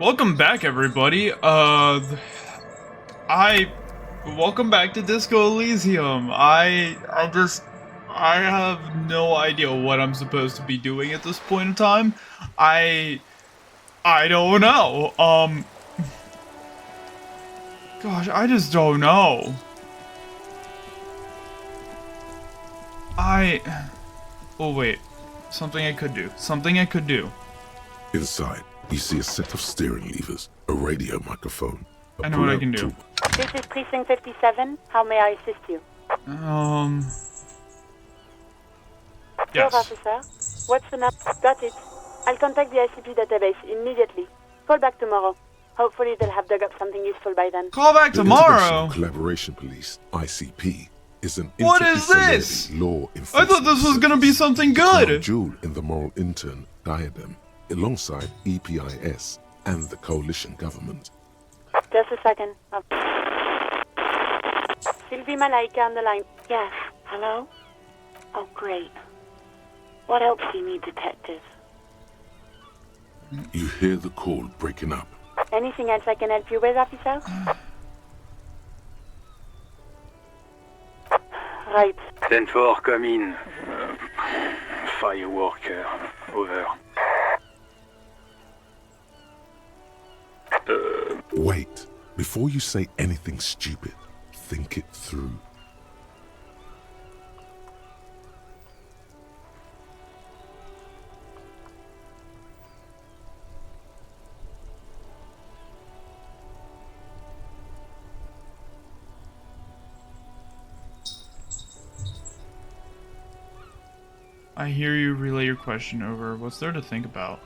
Welcome back, everybody. Welcome back to Disco Elysium. I have no idea what I'm supposed to be doing at this point in time. I don't know. Gosh, I just don't know. Oh wait, something I could do. Inside, you see a set of steering levers, a radio microphone. I know what I can do. This is Precinct 57. How may I assist you? Yes. Officer. What's the number? Got it. I'll contact the ICP database immediately. Call back tomorrow. Hopefully they'll have dug up something useful by then. Call back tomorrow. International Collaboration Police, ICP, is an What is this? law I thought this was gonna be something good. Jewel in the moral intern diadem, alongside EPIS and the coalition government. Just a second. Sylvie Malaika on the line. Yes. Hello? Oh, great. What else do you need, detective? You hear the call breaking up. Anything else I can help you with, officer? Right. 10-4, come in. Fireworker, over. Wait, before you say anything stupid, think it through. I hear you. Relay your question. Over. What's there to think about?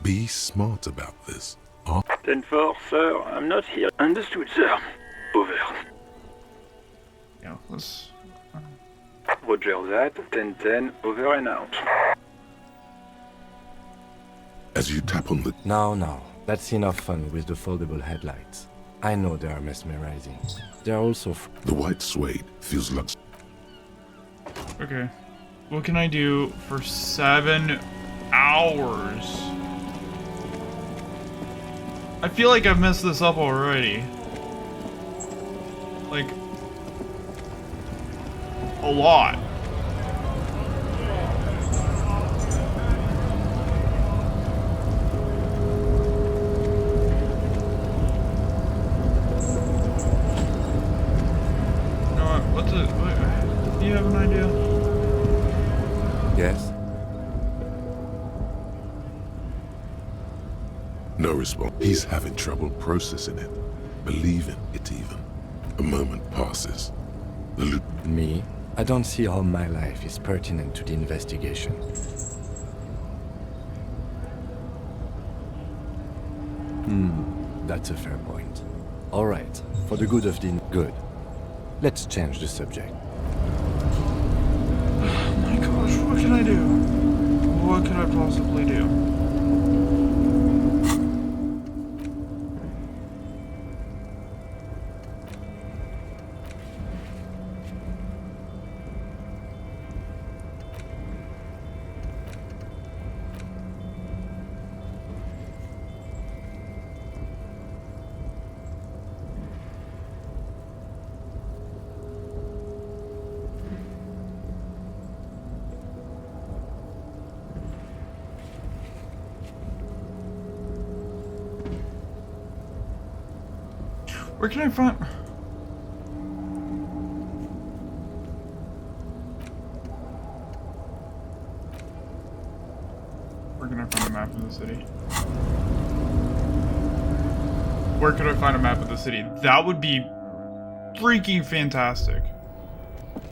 Be smart about this. 10-4, sir. I'm not here. Understood, sir. Over. Yeah, let's... Roger that. 10-10, over and out. As you tap on the... No, that's enough fun with the foldable headlights. I know they are mesmerizing. They are also... The white suede feels like... Okay. What can I do for 7 hours? I feel like I've messed this up already. Like... a lot. Do you have an idea? Yes? No response. He's having trouble processing it, believing it even. A moment passes. The loop... Me? I don't see how my life is pertinent to the investigation. That's a fair point. Alright, for the good of the... Good. Let's change the subject. Oh my gosh, what can I do? What could I possibly do? Where can I find... Where can I find a map of the city? Where could I find a map of the city? That would be freaking fantastic. What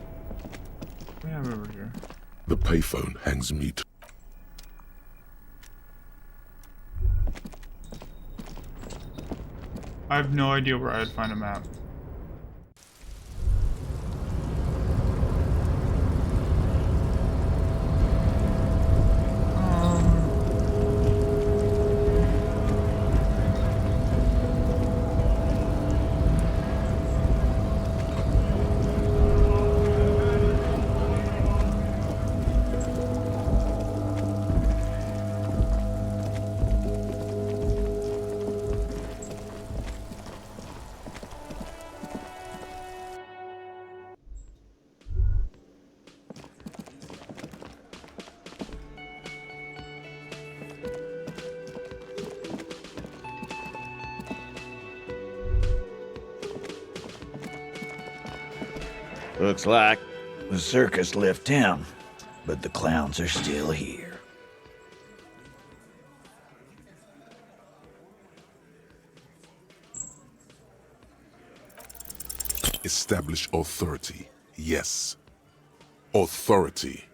do we have over here? The payphone hangs mute. I have no idea where I'd find a map. Looks like the circus left town, but the clowns are still here. Establish authority. Yes. Authority.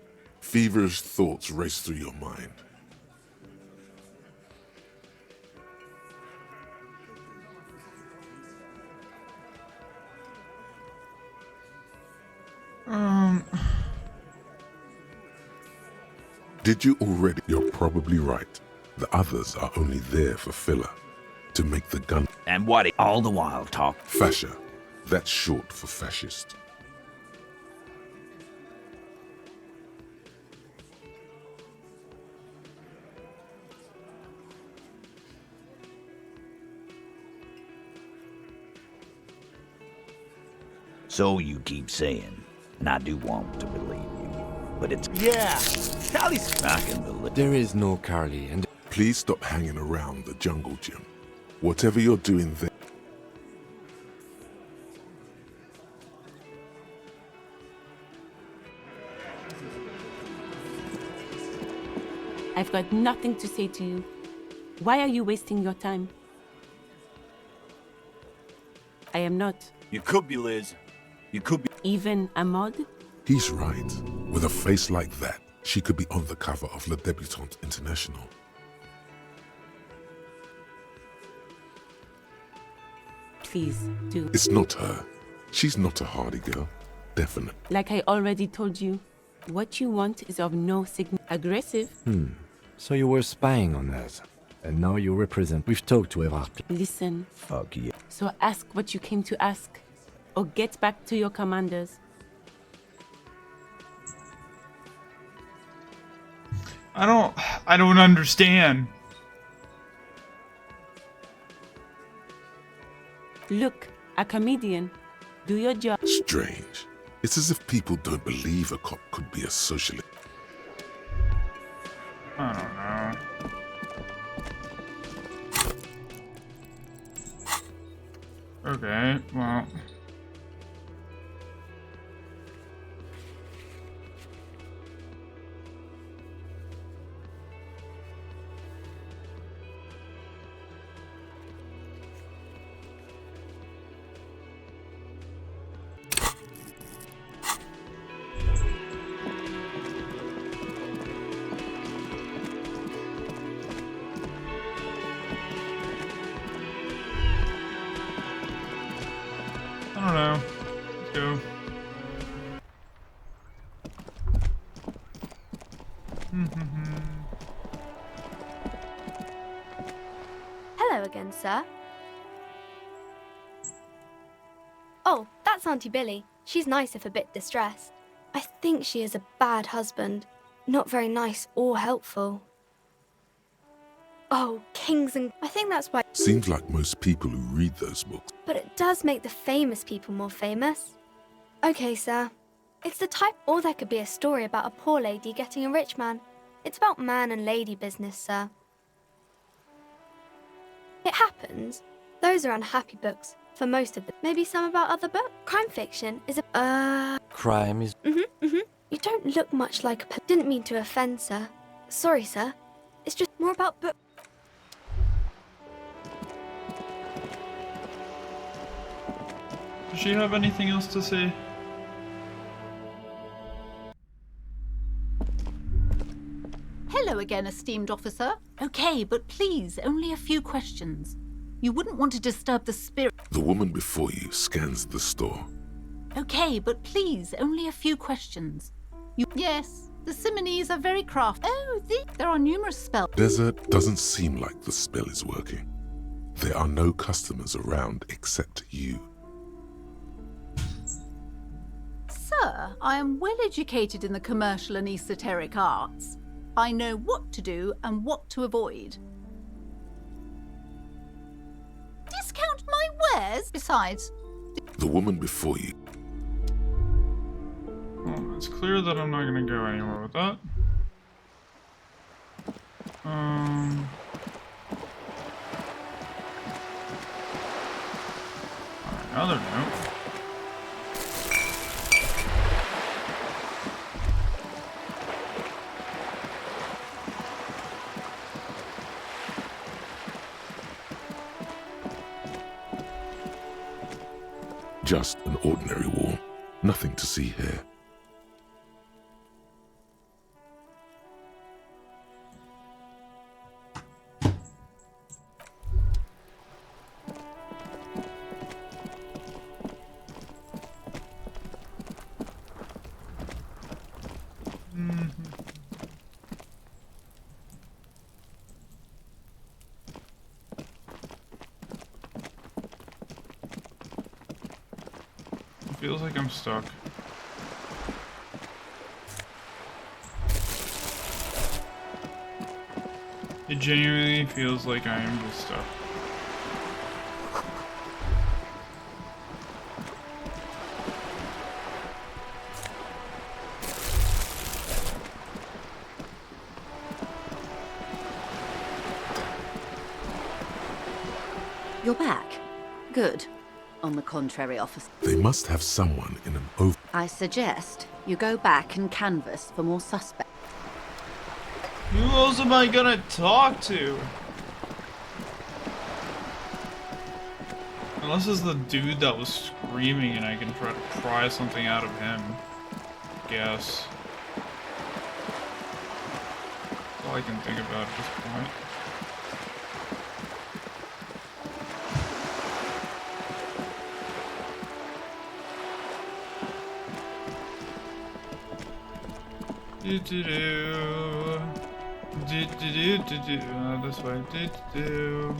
Feverish thoughts race through your mind. Did you already? You're probably right. The others are only there for filler. To make the gun. And what all the while talk. Fascia. That's short for fascist. So you keep saying, and I do want to believe you, but it's... Yeah! Carly's... I can believe... There is no Carly, and Please stop hanging around the jungle gym. Whatever you're doing there. I've got nothing to say to you. Why are you wasting your time? I am not. You could be, Liz. You could be... Even a mod? He's right. With a face like that, she could be on the cover of Le Debutante International. Please, do. It's not her. She's not a hardy girl. Definite. Like I already told you, what you want is of no aggressive. so you were spying on us. And now you represent. We've talked to Everard. Listen, Fuck you. so ask what you came to ask. Or get back to your commanders. I don't understand. Look, a comedian. Do your job. Strange. It's as if people don't believe a cop could be a socialist. I don't know. Okay, well. I don't know. Let's go. Hello again, sir. Oh, that's Auntie Billy. She's nice if a bit distressed. I think she is a bad husband. Not very nice or helpful. Oh, kings and... I think that's why... Seems like most people who read those books. But it does make the famous people more famous. Okay, sir. It's the type... Or there could be a story about a poor lady getting a rich man. It's about man and lady business, sir. It happens. Those are unhappy books, for most of them. Maybe some about other books. Crime fiction is a... Crime is... You don't look much like a... Didn't mean to offend, sir. Sorry, sir. It's just more about books. Does she have anything else to say? Hello again, esteemed officer. Okay, but please, only a few questions. You wouldn't want to disturb the spirit. The woman before you scans the store. Okay, but please, only a few questions. Yes, the simonees are very crafty. Oh, there are numerous spells. Desert doesn't seem like the spell is working. There are no customers around except you. Sir, I am well educated in the commercial and esoteric arts. I know what to do and what to avoid. Discount my wares? Besides... The woman before you. Well, it's clear that I'm not gonna go anywhere with that. Another note. Just an ordinary war. Nothing to see here. Feels like I'm stuck. It genuinely feels like I am just stuck. You're back. Good. On the contrary, officer. They must have someone in an over... I suggest you go back and canvass for more suspects. Who else am I gonna talk to? Unless it's the dude that was screaming and I can try to pry something out of him. Guess. That's all I can think about at this point. Do do do. Do do do do do. This way. Do do do.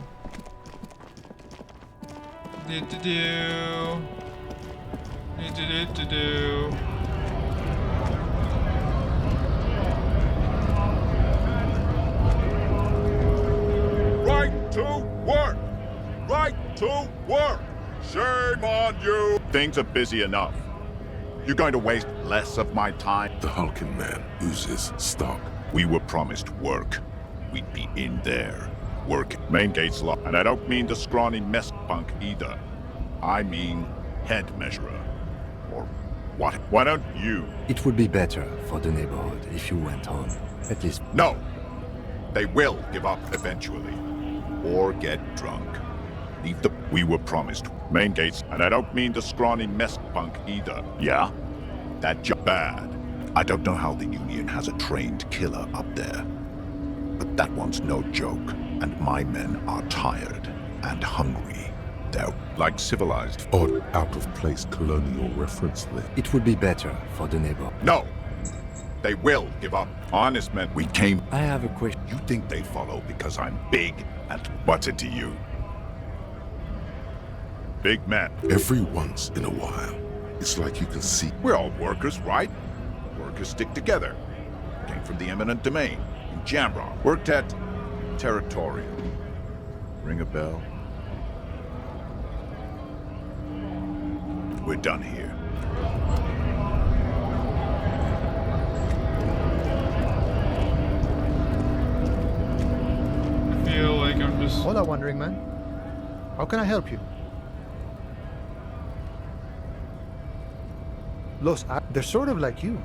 Do do do. Do do do do. Right to work! Right to work! Shame on you! Things are busy enough. You're going to waste less of my time? The hulking man oozes stock. We were promised work. We'd be in there. Work. Main gate's locked. And I don't mean the scrawny mess punk either. I mean head measurer. Or what? Why don't you? It would be better for the neighborhood if you went home. At least... No! They will give up eventually. Or get drunk. Leave the... We were promised main gates, and I don't mean the scrawny mess punk either. Yeah? That job bad. I don't know how the Union has a trained killer up there. But that one's no joke, and my men are tired and hungry. They're like civilized. Odd, out-of-place colonial reference there. It would be better for the neighborhood. No! They will give up. Honest men, we came... I have a question. You think they follow because I'm big and what's it to you? Big man. Every once in a while, it's like you can see... We're all workers, right? Workers stick together. Came from the eminent domain in Jamrock. Worked at Territorial. Ring a bell? We're done here. I feel like I'm just... Hola, Wandering Man. How can I help you? They're sort of like you.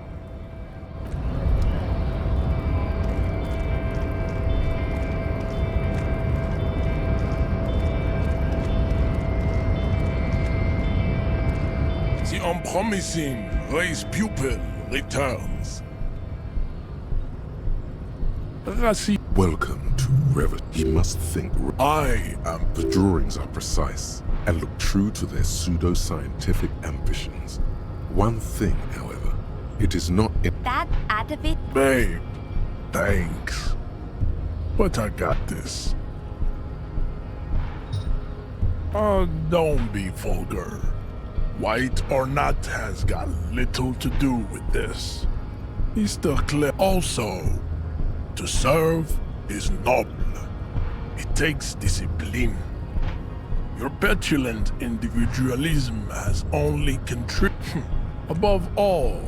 The unpromising race pupil returns. Welcome to Revet. He must think. I am. The drawings are precise and look true to their pseudo-scientific ambitions. One thing, however, it is not in... That out of it? Babe, thanks. But I got this. Don't be vulgar. White or not has got little to do with this. Mr. Claire also, to serve is noble. It takes discipline. Your petulant individualism has only contributed. Above all,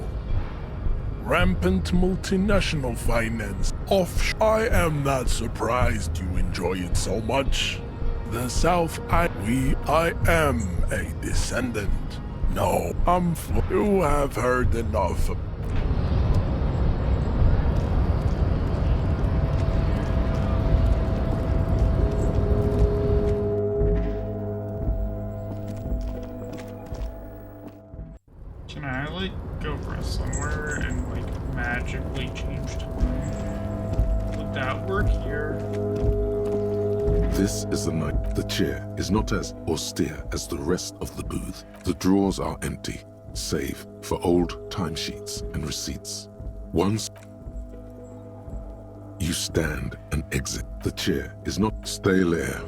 rampant multinational finance. I am not surprised you enjoy it so much. The South, I am a descendant. No, you have heard enough. This is the night. The chair is not as austere as the rest of the booth. The drawers are empty, save for old timesheets and receipts. Once you stand and exit, the chair is not stay there.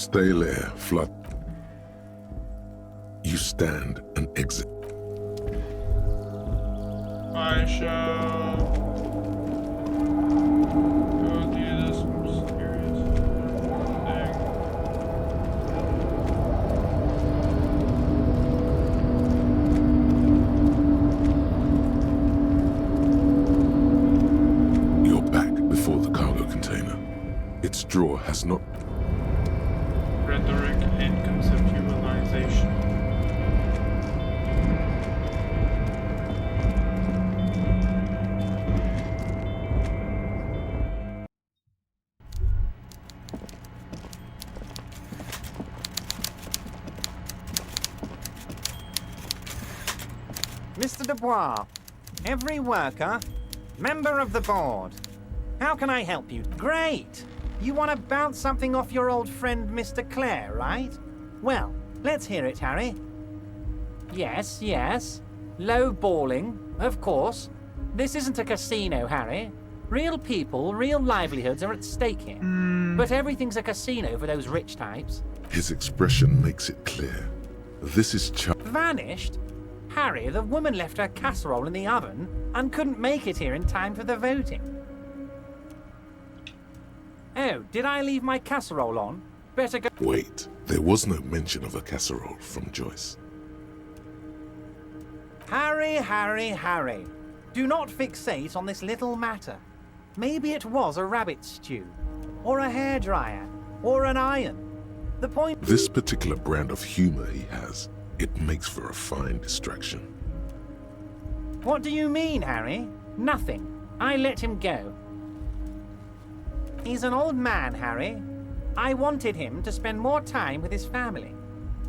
Stay there. Flood. You stand and exit. I shall go do this mysterious thing. You're back before the cargo container. Its drawer has not. Rhetoric and conceptualization. Mr. Dubois, every worker, member of the board. How can I help you? Great! You want to bounce something off your old friend Mr. Clare, right? Well, let's hear it, Harry. Yes, yes. Low balling, of course. This isn't a casino, Harry. Real people, real livelihoods are at stake here. But everything's a casino for those rich types. His expression makes it clear. This is Vanished? Harry, the woman left her casserole in the oven and couldn't make it here in time for the voting. Oh, did I leave my casserole on? Better go. Wait, there was no mention of a casserole from Joyce. Harry, Harry, Harry. Do not fixate on this little matter. Maybe it was a rabbit stew, or a hairdryer, or an iron. The point. This particular brand of humor he has, it makes for a fine distraction. What do you mean, Harry? Nothing. I let him go. He's an old man, Harry. I wanted him to spend more time with his family.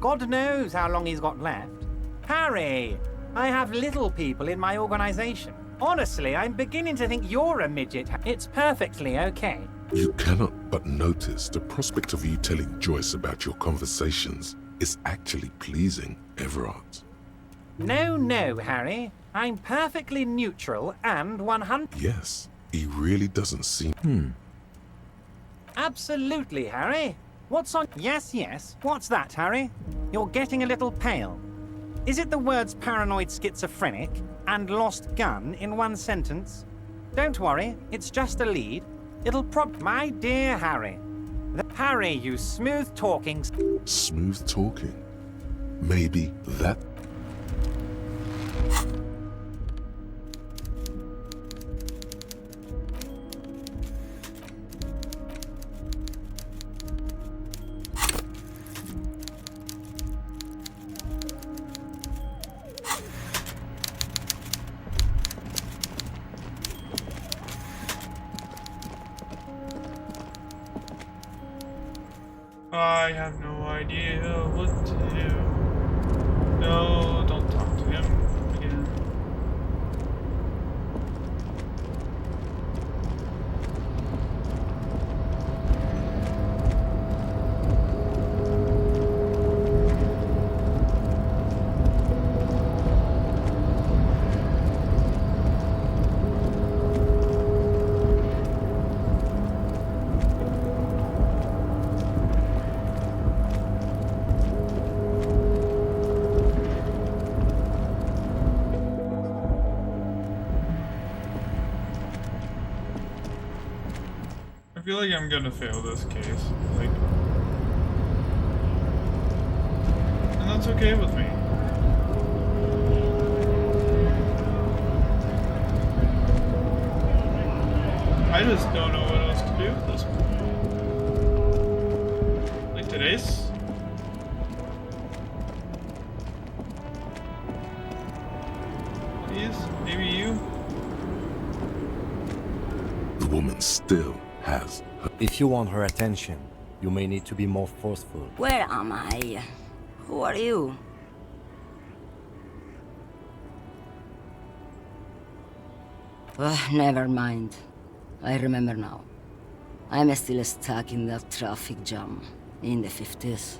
God knows how long he's got left. Harry, I have little people in my organization. Honestly, I'm beginning to think you're a midget. It's perfectly okay. You cannot but notice the prospect of you telling Joyce about your conversations is actually pleasing, Everard. No, no, Harry. I'm perfectly neutral and 100. Yes, he really doesn't seem. Absolutely, Harry. What's on? Yes, yes. What's that, Harry? You're getting a little pale. Is it the words paranoid schizophrenic and lost gun in one sentence? Don't worry, it's just a lead. It'll My dear Harry. Harry, you smooth-talking... Smooth talking? Maybe that... I have no idea what to do. No, don't talk to him again. I feel like I'm gonna fail this case, like, and that's okay with me. I just don't know what else to do at this point. Like today's. Please, maybe you. The woman still has her... If you want her attention, you may need to be more forceful. Where am I? Who are you? Never mind. I remember now. I'm still stuck in that traffic jam in the 50s.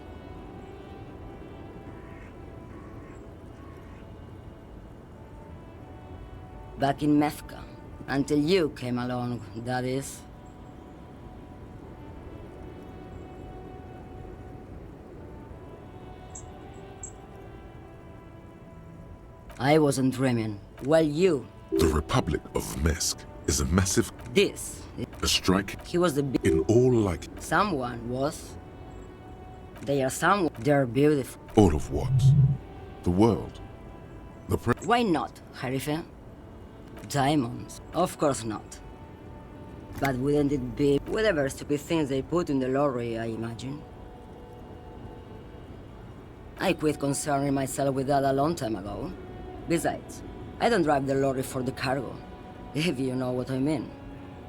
Back in Methka, until you came along, that is. I wasn't dreaming. Well, you. The Republic of Mesk is a massive... This. A strike... He was the... In all like... Someone was. They are someone. They're beautiful. All of what? The world? The Why not, Harife? Diamonds? Of course not. But wouldn't it be whatever stupid things they put in the lorry, I imagine? I quit concerning myself with that a long time ago. Besides, I don't drive the lorry for the cargo, if you know what I mean.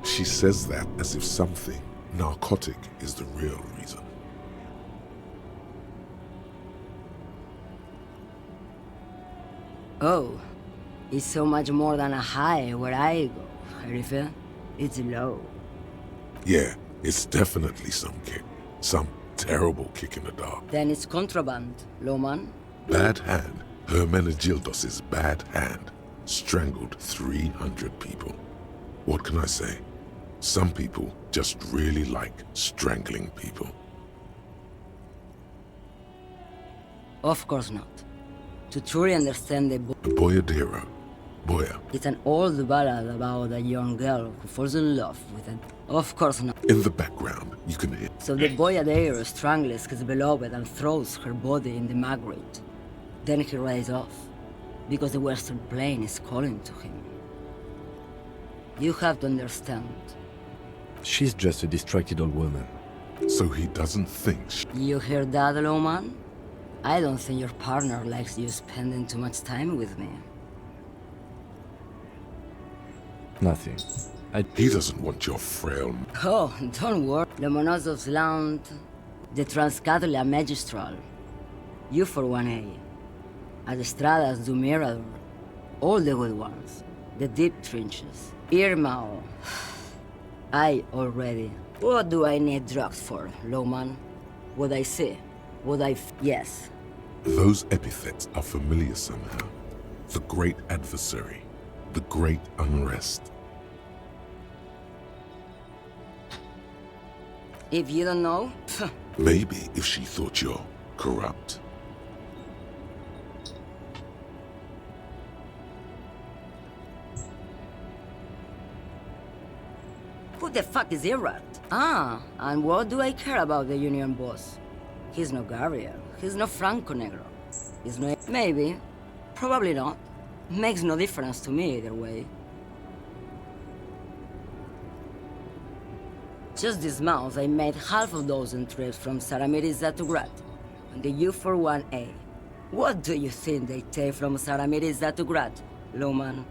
She says that as if something narcotic is the real reason. Oh, it's so much more than a high where I go, Harife. It's low. Yeah, it's definitely some kick. Some terrible kick in the dark. Then it's contraband, Loman. Bad hand. Hermenegildos' bad hand strangled 300 people. What can I say? Some people just really like strangling people. Of course not. To truly understand the Boyadero. Boya. It's an old ballad about a young girl who falls in love with an... Of course not. In the background, you can hear... So the Boyadero strangles his beloved and throws her body in the mag grate. Then he rides off, because the Western Plain is calling to him. You have to understand. She's just a distracted old woman. So he doesn't think You hear that, Loman? I don't think your partner likes you spending too much time with me. Nothing. He doesn't want your frail... Oh, don't worry. Lomonosov's Land, the Transcatolia Magistral. You for 1A. Adestradas du Mirador. All the good ones. The deep trenches. Irmao. I already. What do I need drugs for, Loman? What I say? What I... Yes. Those epithets are familiar somehow. The great adversary. The great unrest. If you don't know... Maybe if she thought you're corrupt. Who the fuck is Irrat? Ah, and what do I care about the Union boss? He's no Gabriel. He's no Franco Negro. He's no... Maybe. Probably not. Makes no difference to me either way. Just this month, I made half a dozen trips from Saramirizza to Grad, on the U41A. What do you think they take from Saramirizza to Grad, Loman?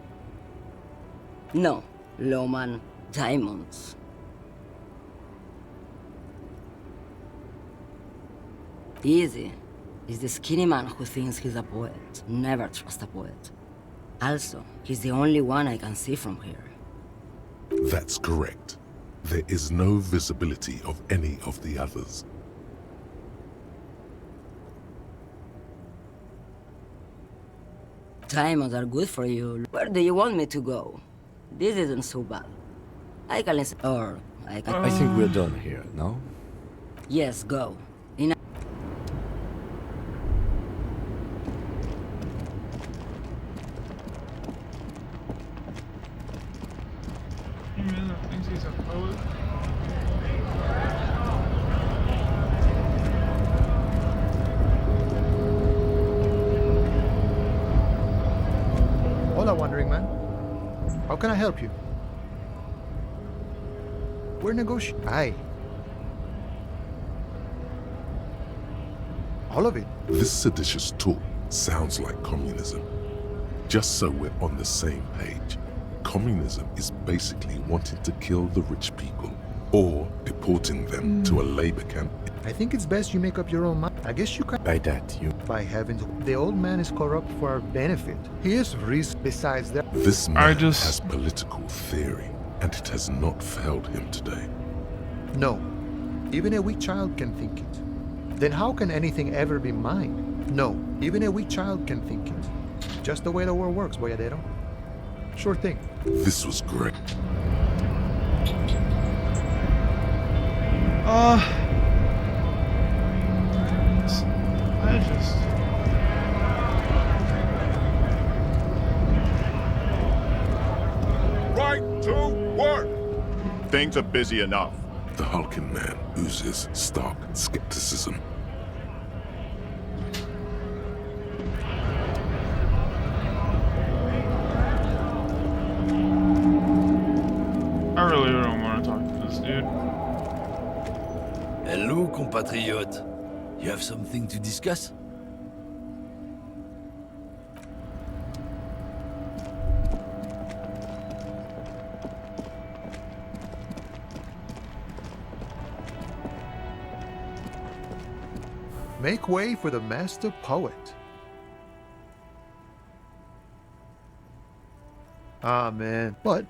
No, Loman. Diamonds. Easy. He's the skinny man who thinks he's a poet. Never trust a poet. Also, he's the only one I can see from here. That's correct. There is no visibility of any of the others. Diamonds are good for you. Where do you want me to go? This isn't so bad. I can listen, or I can... I think we're done here, no? Yes, go. Thinks he's a poet. Hola, Wandering Man. How can I help you? We're negotiating. Aye. All of it. This seditious talk sounds like communism. Just so we're on the same page, communism is basically wanting to kill the rich people or deporting them to a labor camp. I think it's best you make up your own mind. I guess you can. By that, you... By heavens, the old man is corrupt for our benefit. He is risk besides that. This man has political theory. and it has not failed him today. No. Even a weak child can think it. Then how can anything ever be mine? No. Even a weak child can think it. Just the way the world works, boyadero. Sure thing. This was great. I just... Right to work! Things are busy enough. The hulking man oozes stark skepticism. I really don't want to talk to this dude. Hello, compatriot. You have something to discuss? Make way for the master poet. Ah, man. But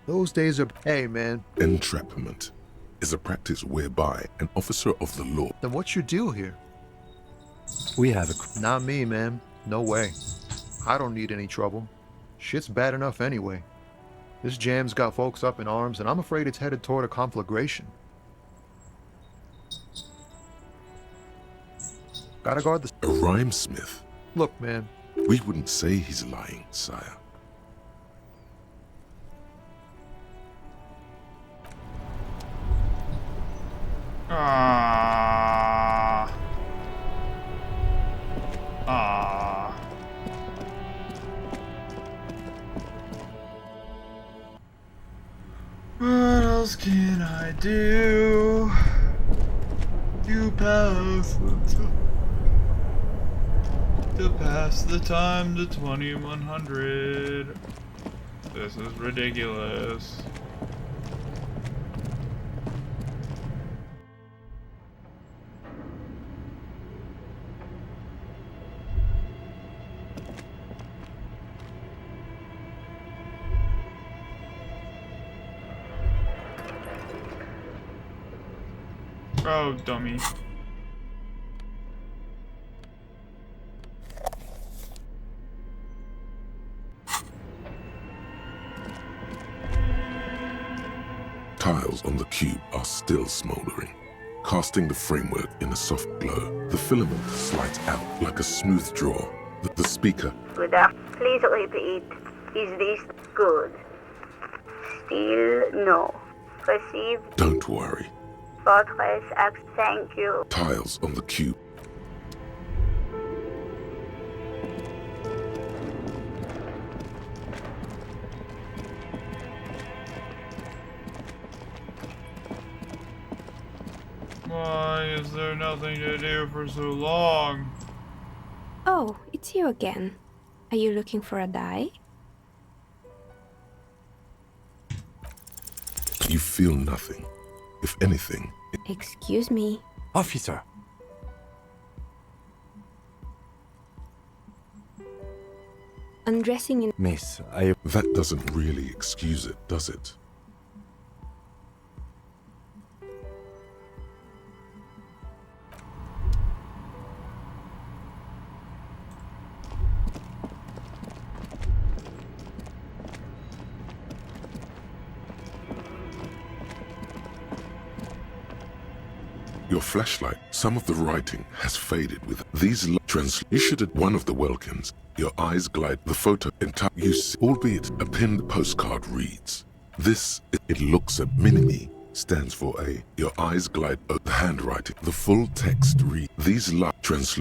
those days are... Hey, man. Entrapment is a practice whereby an officer of the law... Then what's your deal here? We have a... Not me, man. No way. I don't need any trouble. Shit's bad enough anyway. This jam's got folks up in arms, and I'm afraid it's headed toward a conflagration. Gotta guard the... A rhymesmith? Look, man. We wouldn't say he's lying, sire. What else can I do to pass the time to 2100? This is ridiculous. Oh, dummy. Tiles on the cube are still smoldering, casting the framework in a soft glow. The filament slides out like a smooth draw. The speaker... Good afternoon. Please repeat. Is this good? Still no. Received. Don't worry. Fortress X, thank you. Tiles on the cube. Why is there nothing to do for so long? Oh, it's you again. Are you looking for a die? You feel nothing. If anything... Excuse me. Officer! Undressing in... Miss, That doesn't really excuse it, does it? Your flashlight, some of the writing has faded with these issued at one of the welkins. Your eyes glide the photo entire you see, albeit a pinned postcard reads. This, it looks at Minimi, stands for a. Your eyes glide the handwriting. The full text read. These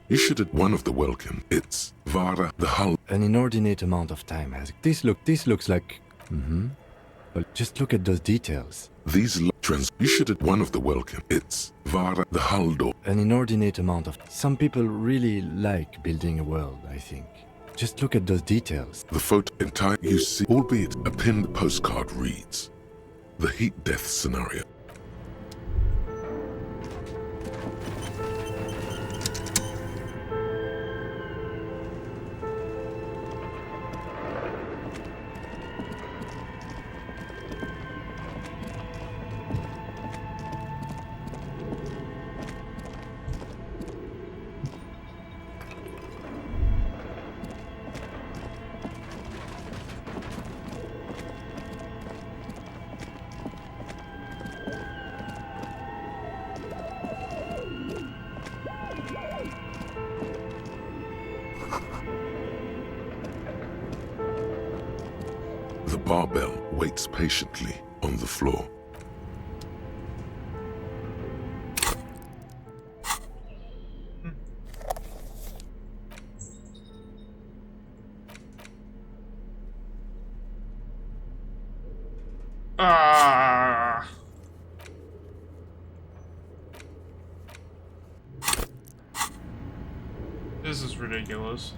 issued at one of the welkin. It's Vara the hull. An inordinate amount of time has... This looks like... But just look at those details. These issued at one of the welkin. It's Vara the hull door. An inordinate amount of... Some people really like building a world, I think. Just look at those details. The photo entire you see, albeit a pinned postcard reads. The heat death scenario. The barbell waits patiently on the floor. Ah. This is ridiculous.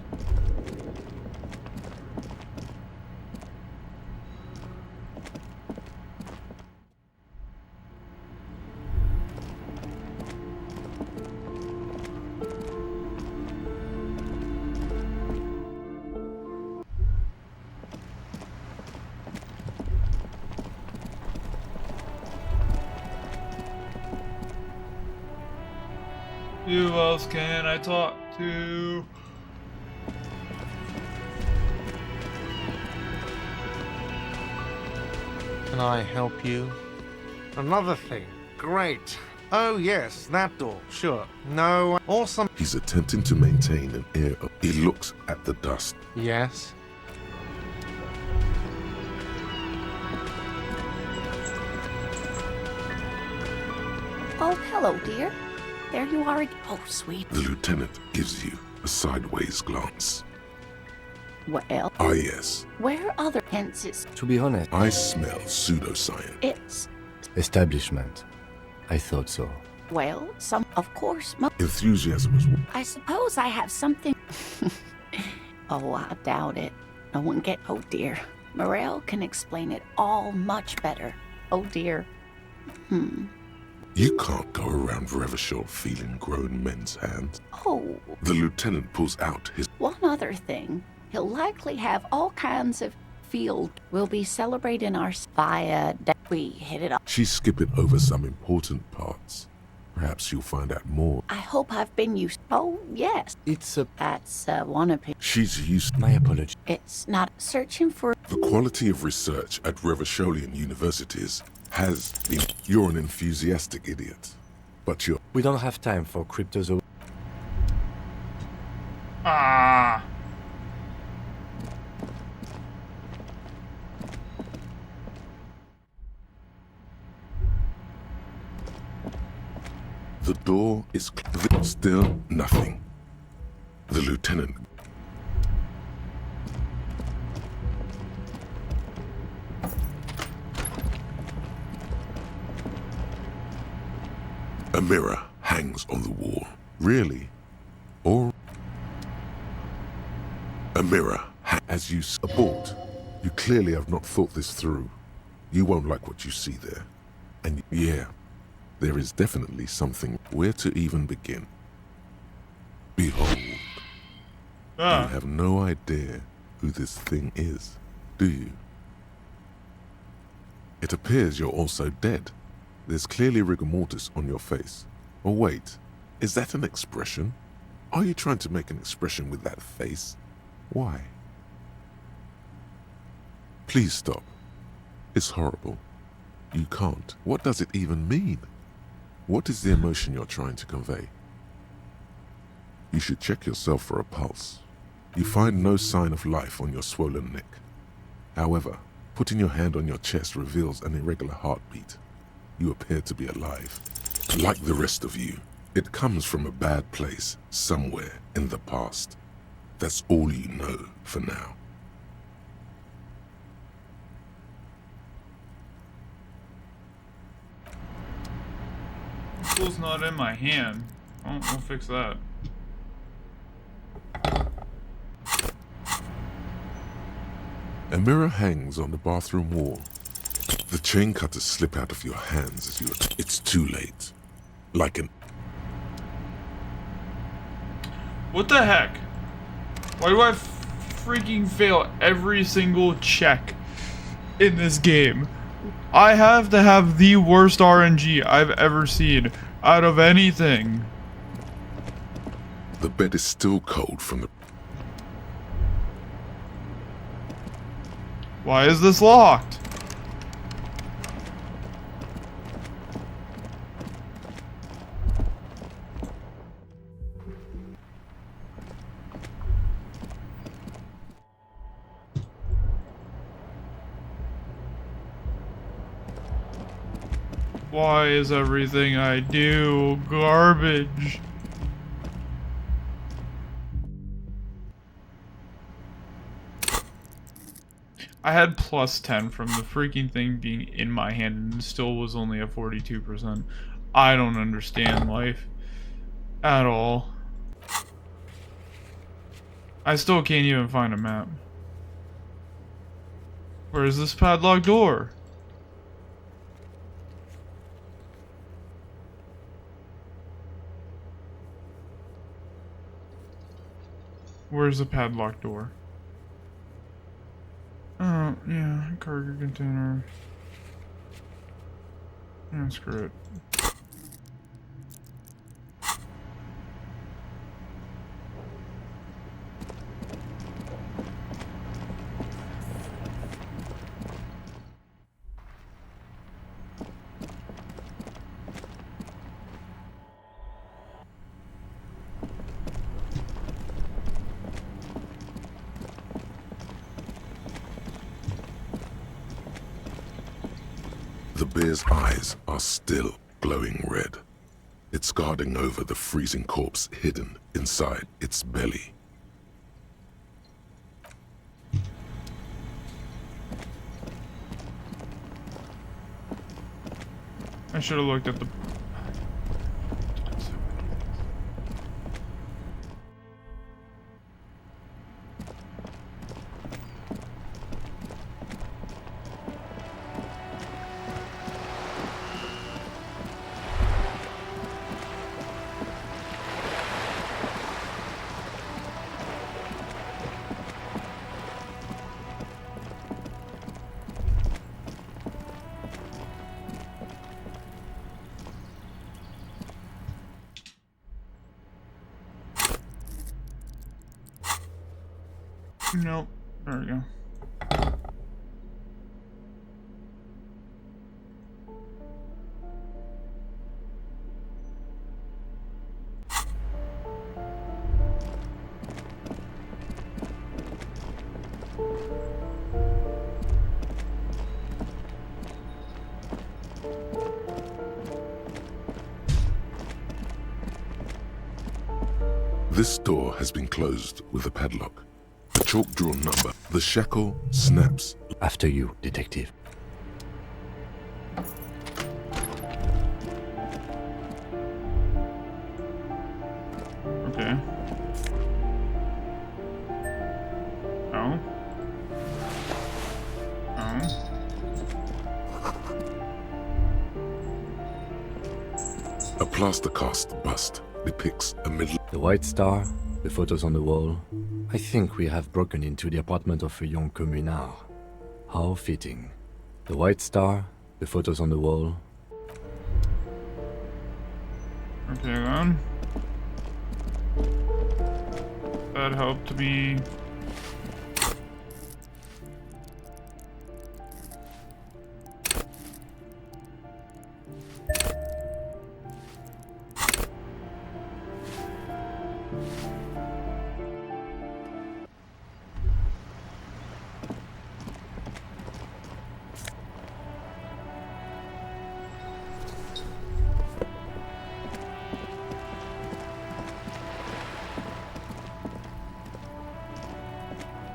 Who else can I talk to? Can I help you? Another thing. Great. Oh yes, that door. Sure. No. Awesome. He's attempting to maintain an air of... He looks at the dust. Yes. Oh, hello, dear. There you are again. Oh, sweet. The lieutenant gives you a sideways glance. Well, Ah, yes. where are other fences? To be honest, I smell pseudoscience. It's, establishment. I thought so. well, some, of course, Enthusiasm is... I suppose I have something. Oh, I doubt it. No one get. Oh, dear. Morel can explain it all much better. Oh, dear. You can't go around Revachol feeling grown men's hands. Oh, The lieutenant pulls out his... one other thing. He'll likely have all kinds of field. We'll be celebrating our via. We hit it up. She's skipping over some important parts. Perhaps you'll find out more. I hope I've been used. Oh, yes. It's a... That's one opinion. She's used... My apology. It's not searching for. The quality of research at Revacholian universities has been... You're an enthusiastic idiot. But you're... We don't have time for cryptozo... Ah. The door is... Still nothing. The lieutenant... A mirror hangs on the wall. Really? Or... A mirror as you abort. You clearly have not thought this through. You won't like what you see there. And yeah, there is definitely something. Where to even begin? Behold. You have no idea who this thing is, do you? It appears you're also dead. There's clearly rigor mortis on your face. Or wait, is that an expression? Are you trying to make an expression with that face? Why? Please stop. It's horrible. You can't. What does it even mean? What is the emotion you're trying to convey? You should check yourself for a pulse. You find no sign of life on your swollen neck. However, putting your hand on your chest reveals an irregular heartbeat. You appear to be alive. Like the rest of you, it comes from a bad place somewhere in the past. That's all you know for now. The tool's not in my hand. I'll fix that. A mirror hangs on the bathroom wall. The chain cutters slip out of your hands as you... It's too late. Like an... What the heck? Why do I freaking fail every single check in this game? I have to have the worst RNG I've ever seen out of anything. The bed is still cold from the... Why is this locked? Why is everything I do garbage? I had plus 10 from the freaking thing being in my hand and still was only at 42%. I don't understand life at all. I still can't even find a map. Where's this padlocked door? Where's the padlocked door? Oh, yeah, cargo container. Yeah, screw it. The bear's eyes are still glowing red. It's guarding over the freezing corpse hidden inside its belly. I should have looked at the... Nope. There we go. This door has been closed with a padlock. A chalk-drawn number. The shackle snaps. After you, detective. Okay. Oh. Oh. A plaster cast bust depicts a middle... The white star, the photos on the wall. I think we have broken into the apartment of a young communard. How fitting. The white star, the photos on the wall. Okay then. That helped me.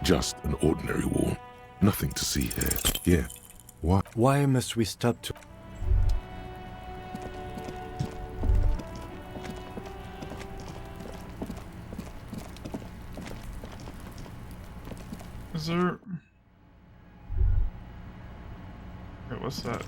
Just an ordinary wall. Nothing to see here. Yeah. Why? Why must we stop to... Is there... Wait, what's that?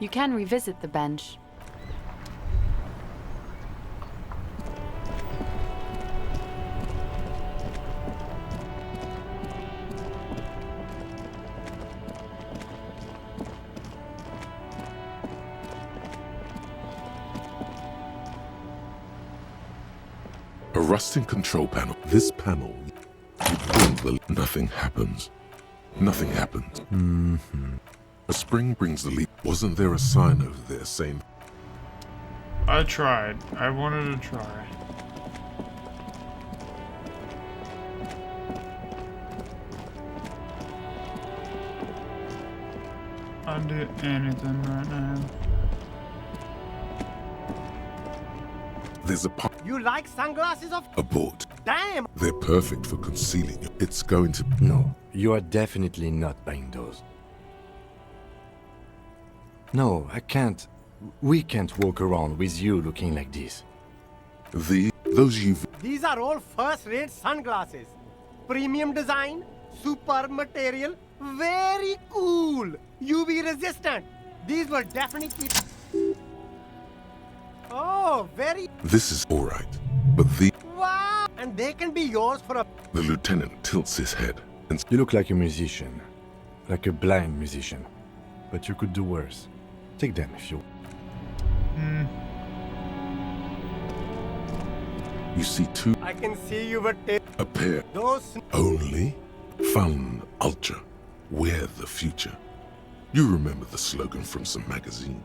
You can revisit the bench. A rusting control panel. This panel, you pull the... Nothing happens. Nothing happens. A spring brings the leaf. Wasn't there a sign over there saying... I tried. I wanted to try. I'll do anything right now. There's a pot. You like sunglasses of... Abort. Damn! They're perfect for concealing it. It's going to... No, you are definitely not buying those. No, I can't. We can't walk around with you looking like this. Those UV... These are all first-rate sunglasses. Premium design, super material, very cool. UV resistant. These were definitely... Oh, very... This is alright, but Wow! And they can be yours for a... The lieutenant tilts his head and... You look like a musician. Like a blind musician. But you could do worse. Take them if you... You see two... I can see you with A pair. those... Only Fun Ultra. We're the future. You remember the slogan from some magazine.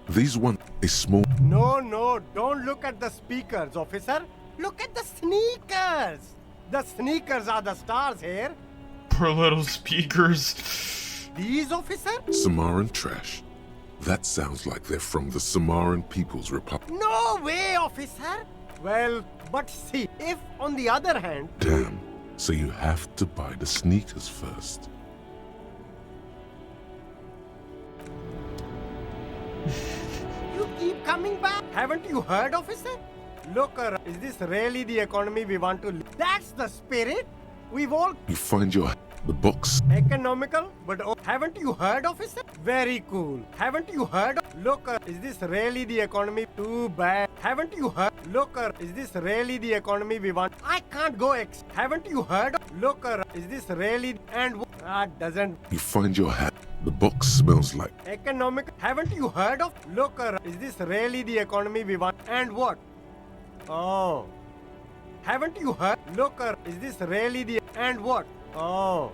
These one a small... No, don't look at the speakers, officer. Look at the sneakers. The sneakers are the stars here. Poor little speakers. These, officer? Samaran trash. That sounds like they're from the Samaran People's Republic. No way, officer. Well, but see, if on the other hand... Damn. So you have to buy the sneakers first. You keep coming back. Haven't you heard, officer? Look, is this really the economy we want to live? That's the spirit. We've all... You find the box. Economical, but haven't you heard, officer? Very cool. Haven't you heard? Look, is this really the economy? Too bad. Haven't you heard? Look, is this really the economy we want? I can't go Haven't you heard? Look, is this really... And doesn't... You find your hat. The box smells like... Economic... Haven't you heard of? Look, is this really the economy we want? And what? Oh. Haven't you heard? Look, is this really the... And what? Oh.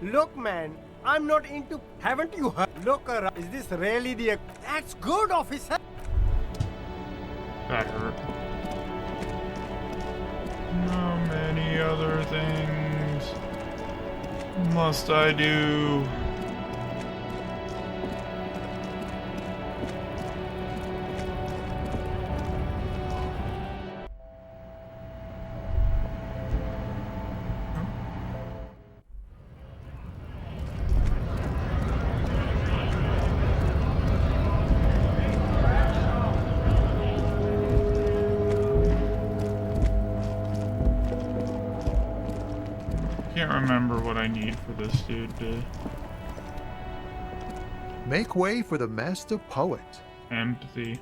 Look, man, I'm not into... Haven't you heard? Look, is this really the... That's good, officer. That hurt. How many other things must I do? Can't remember what I need for this dude to... Make way for the master poet. Empathy.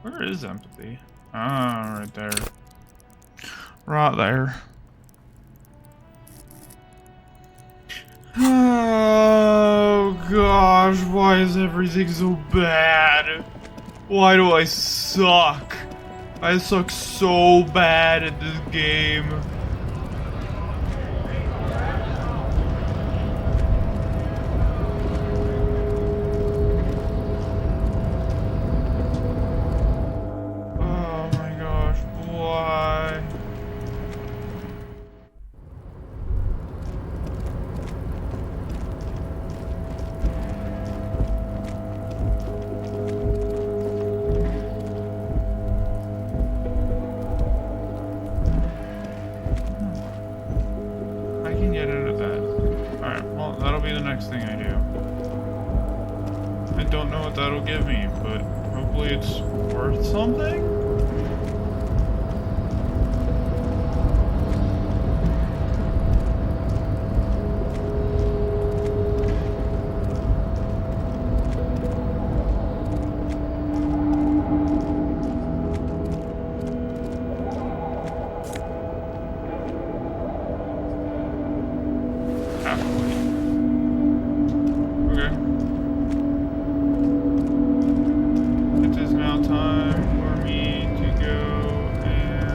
Where is empathy? Ah, right there. Right there. Oh gosh, why is everything so bad? Why do I suck? I suck so bad at this game. Oh my gosh, why? I can get out of that. Alright, well, that'll be the next thing I do. I don't know what that'll give me, but hopefully it's worth something? Exactly. Okay. It is now time for me to go and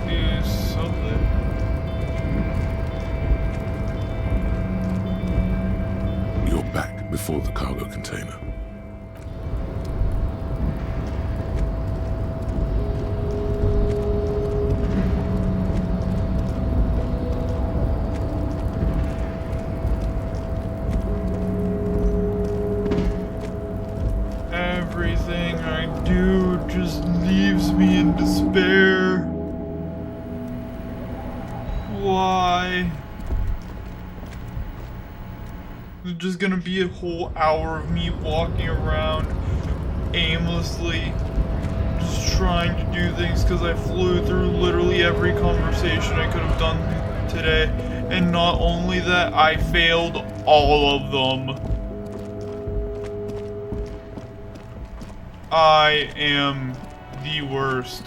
do something. You're back before the cargo container. Everything I do just leaves me in despair. Why? It's just gonna be a whole hour of me walking around aimlessly, just trying to do things because I flew through literally every conversation I could have done today. And not only that, I failed all of them. I am the worst.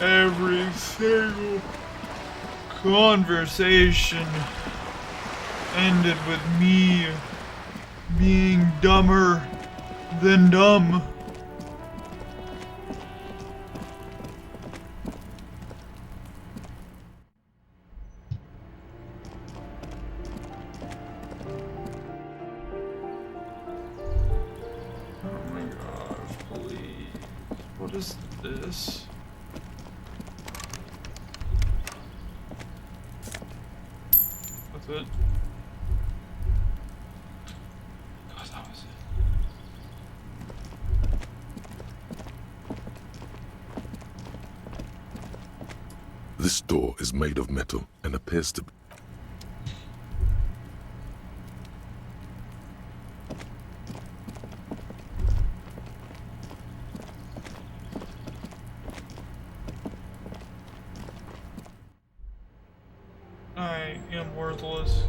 Every single conversation ended with me being dumber than dumb. Oh my gosh, please. What is this? That's it. God, that was it. This door is made of metal and appears to be... I am worthless.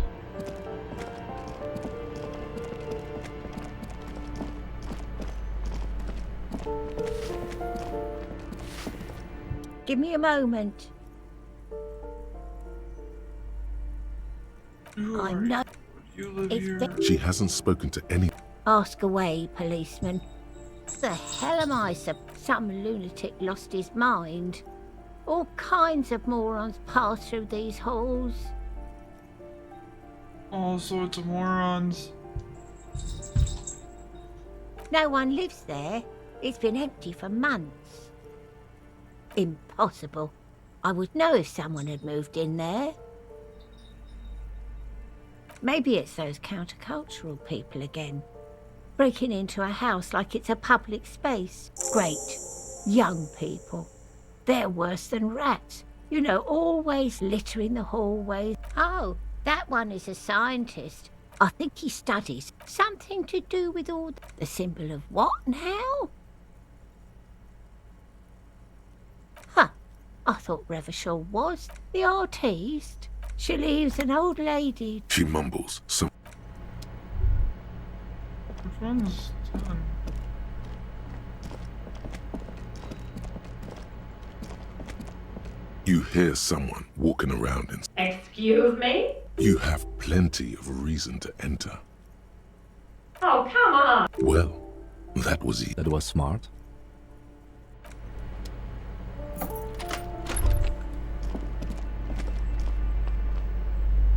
Give me a moment. I know. You live If here. She hasn't spoken to any... Ask away, policeman. The hell am I? Some lunatic lost his mind. All kinds of morons pass through these halls. All sorts of morons. No one lives there. It's been empty for months. Impossible. I would know if someone had moved in there. Maybe it's those countercultural people again. Breaking into a house like it's a public space. Great. Young people. They're worse than rats. You know, always littering the hallways. Oh, that one is a scientist. I think he studies something to do with all the symbol of what now? Huh. I thought Revachol was the artiste. She leaves an old lady. She mumbles some... Which one's done? You hear someone walking around and... Excuse me? You have plenty of reason to enter. Oh, come on! Well, that was it. That was smart.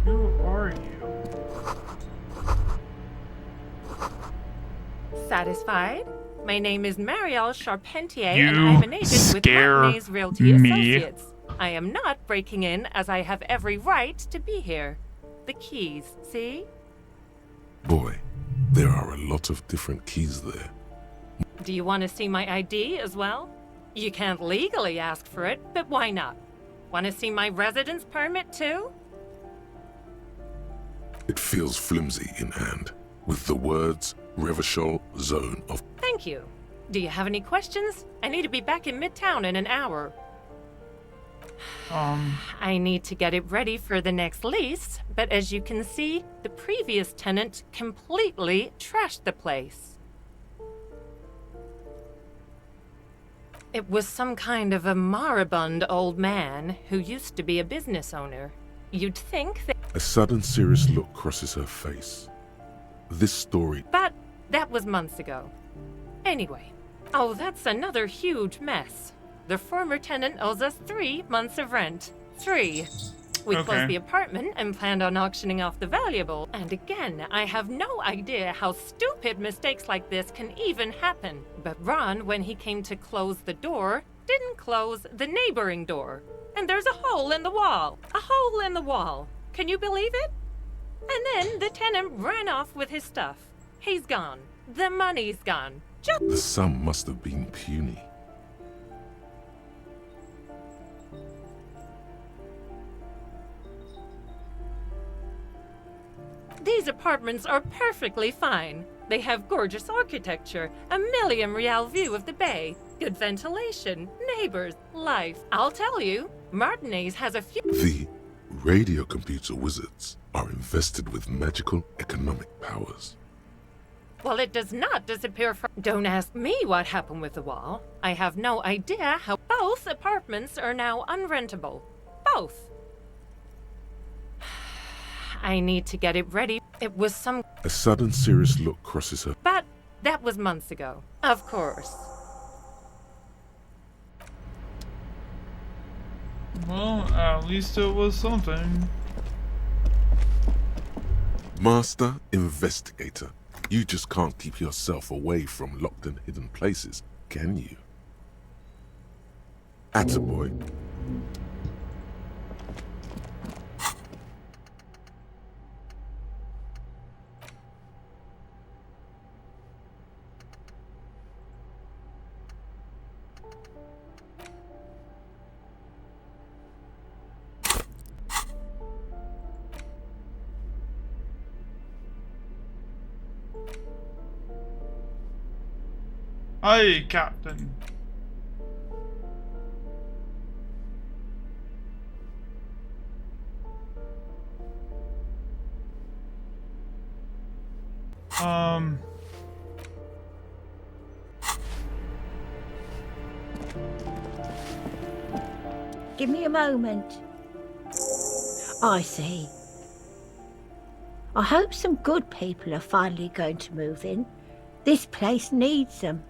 Who are you? Satisfied? My name is Marielle Charpentier, You and I'm an agent with scare Martinez Realty me. Associates. I am not breaking in, as I have every right to be here. The keys, see? Boy, there are a lot of different keys there. Do you want to see my ID as well? You can't legally ask for it, but why not? Want to see my residence permit too? It feels flimsy in hand, with the words Revachol Zone of... Thank you. Do you have any questions? I need to be back in Midtown in an hour. I need to get it ready for the next lease, but as you can see, the previous tenant completely trashed the place. It was some kind of a moribund old man who used to be a business owner. You'd think that... A sudden serious look crosses her face. This story... But that was months ago. Anyway. Oh, that's another huge mess. The former tenant owes us 3 months of rent. 3. We closed the apartment and planned on auctioning off the valuable. And again, I have no idea how stupid mistakes like this can even happen. But Ron, when he came to close the door, didn't close the neighboring door. And there's a hole in the wall. A hole in the wall. Can you believe it? And then the tenant ran off with his stuff. He's gone. The money's gone. The sum must have been puny. These apartments are perfectly fine. They have gorgeous architecture, a million-real view of the bay, good ventilation, neighbors, life. I'll tell you, Martinez has a few... The radio computer wizards are invested with magical economic powers. Well, it does not disappear from... Don't ask me what happened with the wall. I have no idea how... Both apartments are now unrentable. Both. I need to get it ready. It was some... A sudden serious look crosses her. But that was months ago. Of course. Well, at least it was something. Master Investigator, you just can't keep yourself away from locked and hidden places, can you? Attaboy. Hi, Captain. Give me a moment. I see. I hope some good people are finally going to move in. This place needs them.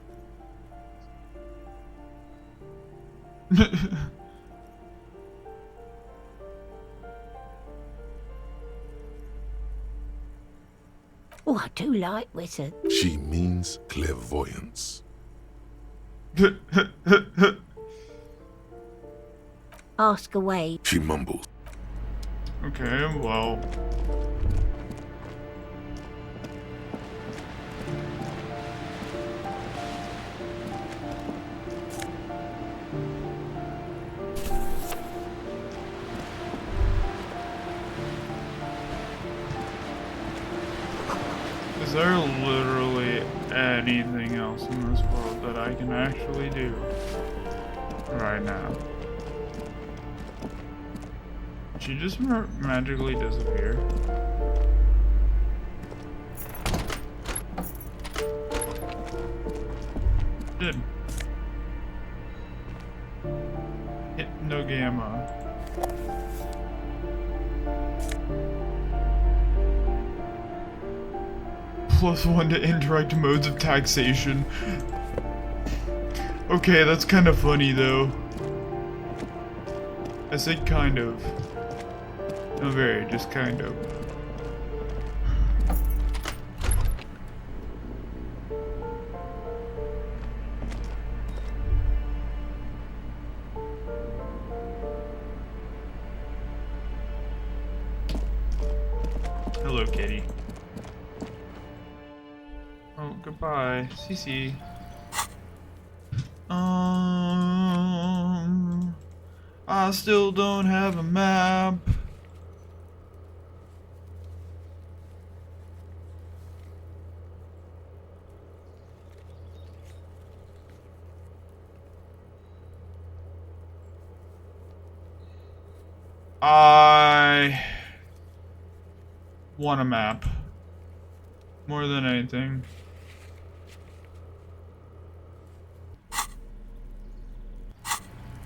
Oh, I do like wizards. She means clairvoyance. Ask away. She mumbles. Okay, well... Is there literally anything else in this world that I can actually do right now? Did she just magically disappear? Did. Hit no gamma. +1 to indirect modes of taxation. Okay, that's kind of funny though. I said kind of. Not very, just kind of. Hello, kitty. Oh, goodbye, Cece. I still don't have a map. I want a map. More than anything.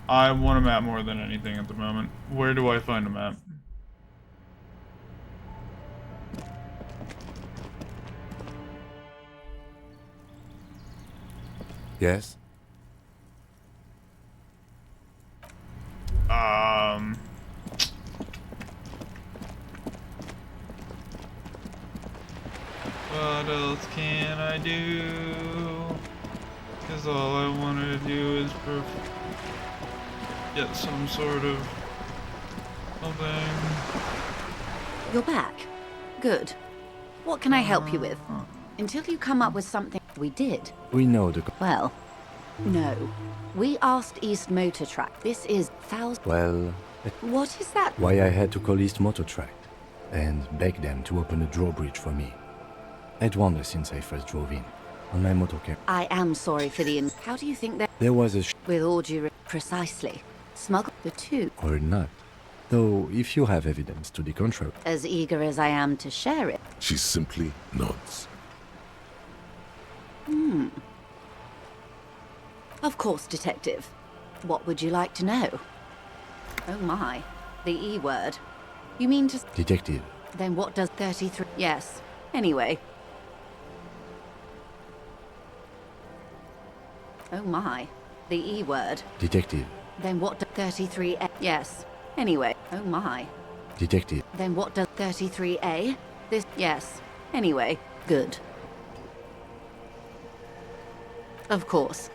I want a map more than anything at the moment. Where do I find a map? Yes? What else can I do? Cause all I want to do is get some sort of something. You're back. Good. What can I help you with? Until you come up with something we did. We know the... Well, no. We asked East Motor Track. This is thousands... Well... What is that? Why I had to call East Motor Track and beg them to open a drawbridge for me. I'd wondered since I first drove in, on my motorcade. I am sorry for the... How do you think that... There was a With all due... Precisely. Smuggle the two. Or not. Though, if you have evidence to the contrary... As eager as I am to share it. She simply nods. Of course, Detective. What would you like to know? Oh my. The E word. You mean to... Detective. Then what does 33... Yes. Anyway. Oh my. The E word. Detective. Then what does 33A... Yes. Anyway. Oh my. Detective. Then what does 33A? This... Yes. Anyway. Good. Of course.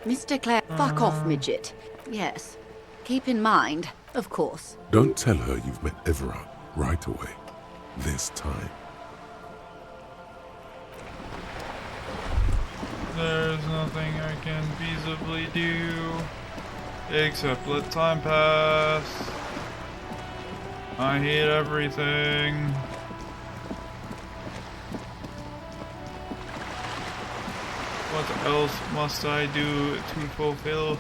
Mr. Clare... Fuck off, midget. Yes. Keep in mind, of course. Don't tell her you've met Everard right away. There's time. There's nothing I can feasibly do except let time pass. I hate everything. What else must I do to fulfill?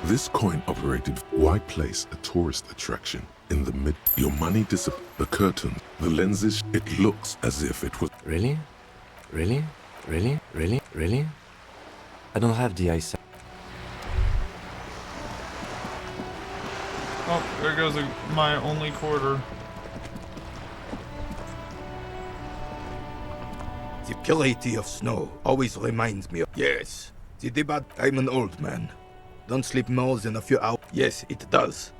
This coin-operated... Why place a tourist attraction in the mid... Your money the curtain, the lenses... It looks as if it was... Really? Really? Really? Really? Really? I don't have the eyesight. Oh, there goes my only quarter. The purity of snow always reminds me of... Yes, the debate... I'm an old man. Don't sleep more than a few hours. Yes, it does.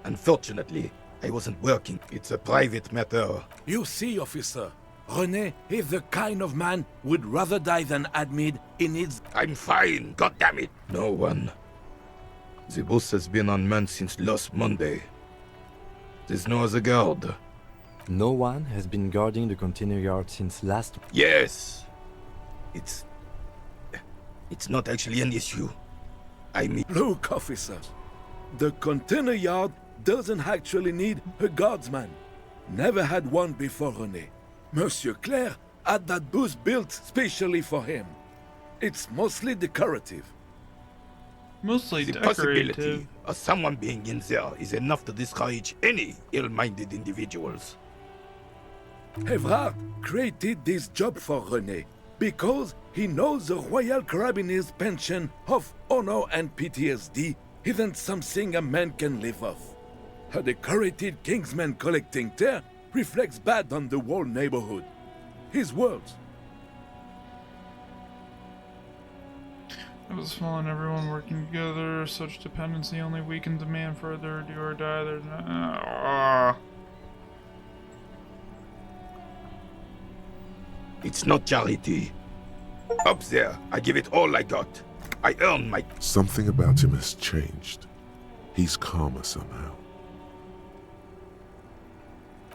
Unfortunately, I wasn't working. It's a private matter. You see, officer, René is the kind of man would rather die than admit he needs... I'm fine, goddammit! No one. The bus has been unmanned since last Monday. There's no other guard. No one has been guarding the container yard since last... Yes! It's not actually an issue. I mean... Look, officer. The container yard doesn't actually need a guardsman. Never had one before René. Monsieur Claire had that booth built specially for him. It's mostly decorative. Mostly the decorative. Possibility of someone being in there is enough to discourage any ill-minded individuals. Everard created this job for René because he knows the Royal Carabiniers' pension of honor and PTSD isn't something a man can live off. A decorated Kingsman collecting tear reflects bad on the whole neighborhood. His words. It was fun, everyone working together. Such dependency only weakened demand further. Do or die. There's no... It's not charity. Up there, I give it all I got. I earned my... Something about him has changed. He's calmer somehow.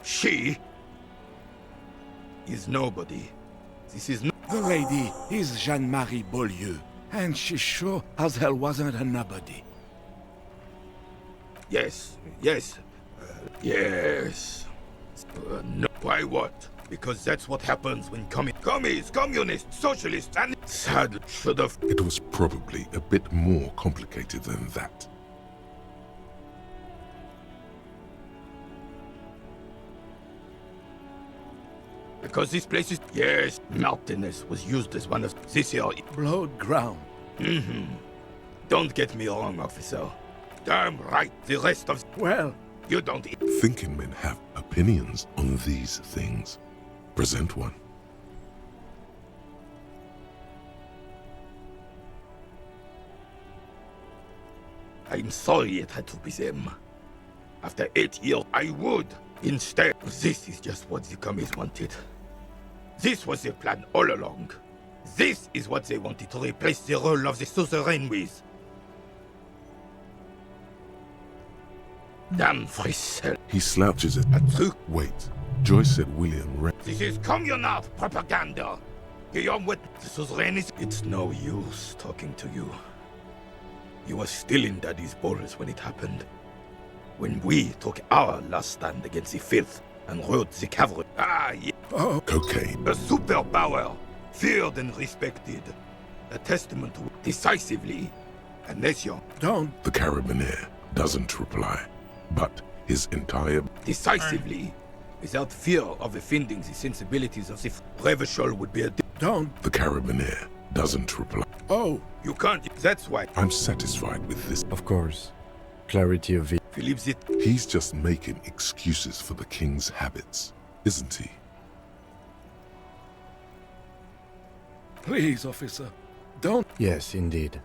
She is nobody. This is no... The lady is Jeanne-Marie Beaulieu, and she sure as hell wasn't a nobody. Yes, yes, yes. No, why what? Because that's what happens when commies, communists, socialists, and sad should have... It was probably a bit more complicated than that. Because this place is... Yes, mountainous was used as one of this here... Blood ground. Don't get me wrong, officer. Damn right, the rest of... Well... You don't... Thinking men have opinions on these things. Present one. I'm sorry it had to be them. After 8 years, I would. Instead, this is just what the commies wanted. This was their plan all along. This is what they wanted to replace the role of the suzerain with. Damn Frisell. He slouches it. Wait. Joyce said William This is communard propaganda. Guillaume with the suzerain is... It's no use talking to you. You were still in Daddy's balls when it happened. When we took our last stand against the filth and rode the cavalry. Yeah. Cocaine. A superpower, feared and respected. A testament to decisively a nation. The Carabinier doesn't reply, but his entire... Decisively, without fear of offending the sensibilities of the Revachol would be a... The Carabinier doesn't reply. You can't. That's why. I'm satisfied with this. Of course. Clarity of it. Philip's it. He's just making excuses for the king's habits, isn't he? Please, officer. Don't... Yes, indeed.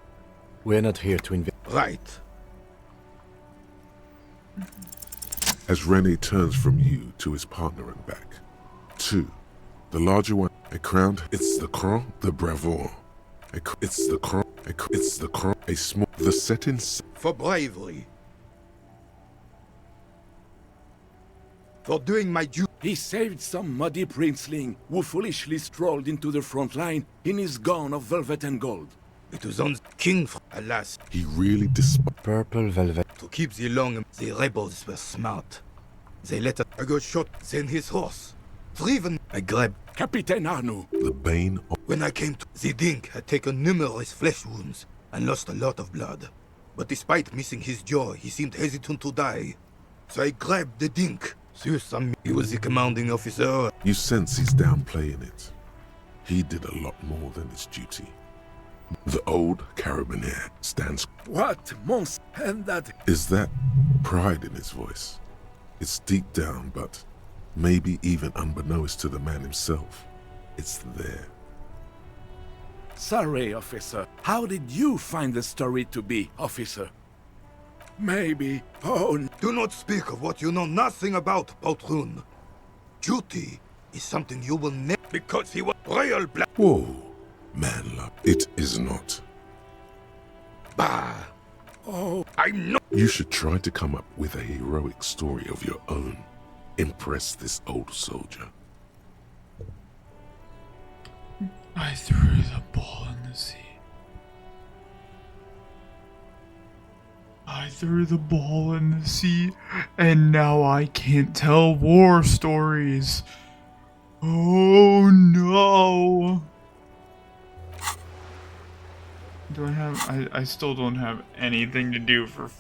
We're not here to Right. As Rene turns from you to his partner and back. 2. The larger one, a crowned... It's the crown, the bravoure. It's the crown, it's the crown, a small... The setting... For bravery. For doing my duty. He saved some muddy princeling who foolishly strolled into the front line in his gown of velvet and gold. It was on King, alas. He really despised... Purple velvet. To keep the long, the rebels were smart. They let I got shot, then his horse. Driven, I grabbed Captain Arnoux. The bane of... When I came to... The Dink had taken numerous flesh wounds and lost a lot of blood. But despite missing his jaw, he seemed hesitant to die. So I grabbed the Dink. He was the commanding officer. You sense he's downplaying it. He did a lot more than his duty. The old Carabinier stands... What, Mons? And that... Is that pride in his voice? It's deep down, but maybe even unbeknownst to the man himself, it's there. Sorry, officer. How did you find the story to be, officer? Maybe... Do not speak of what you know nothing about, Poltroon. Duty is something you will never... Because he was royal black... Whoa, man love. It is not. Bah. I'm not... You should try to come up with a heroic story of your own. Impress this old soldier. I threw the ball in the sea. I threw the ball in the sea, and now I can't tell war stories. Oh no! Do I have... I still don't have anything to do for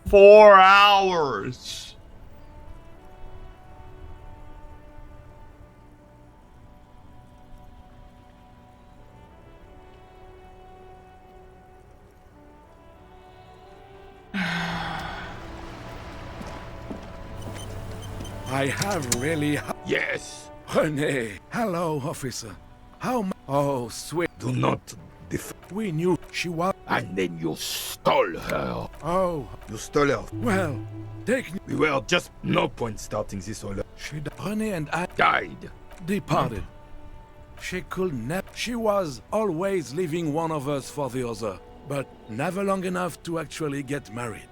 4 hours! I have really... Yes. Rene. Hello, officer. How much... Oh, sweet. Do not... We knew she was... And then you stole her. Oh. You stole her. Well, take... We were just... No point starting this all. Rene and I... Died. Departed. She could never... She was always leaving one of us for the other, but never long enough to actually get married.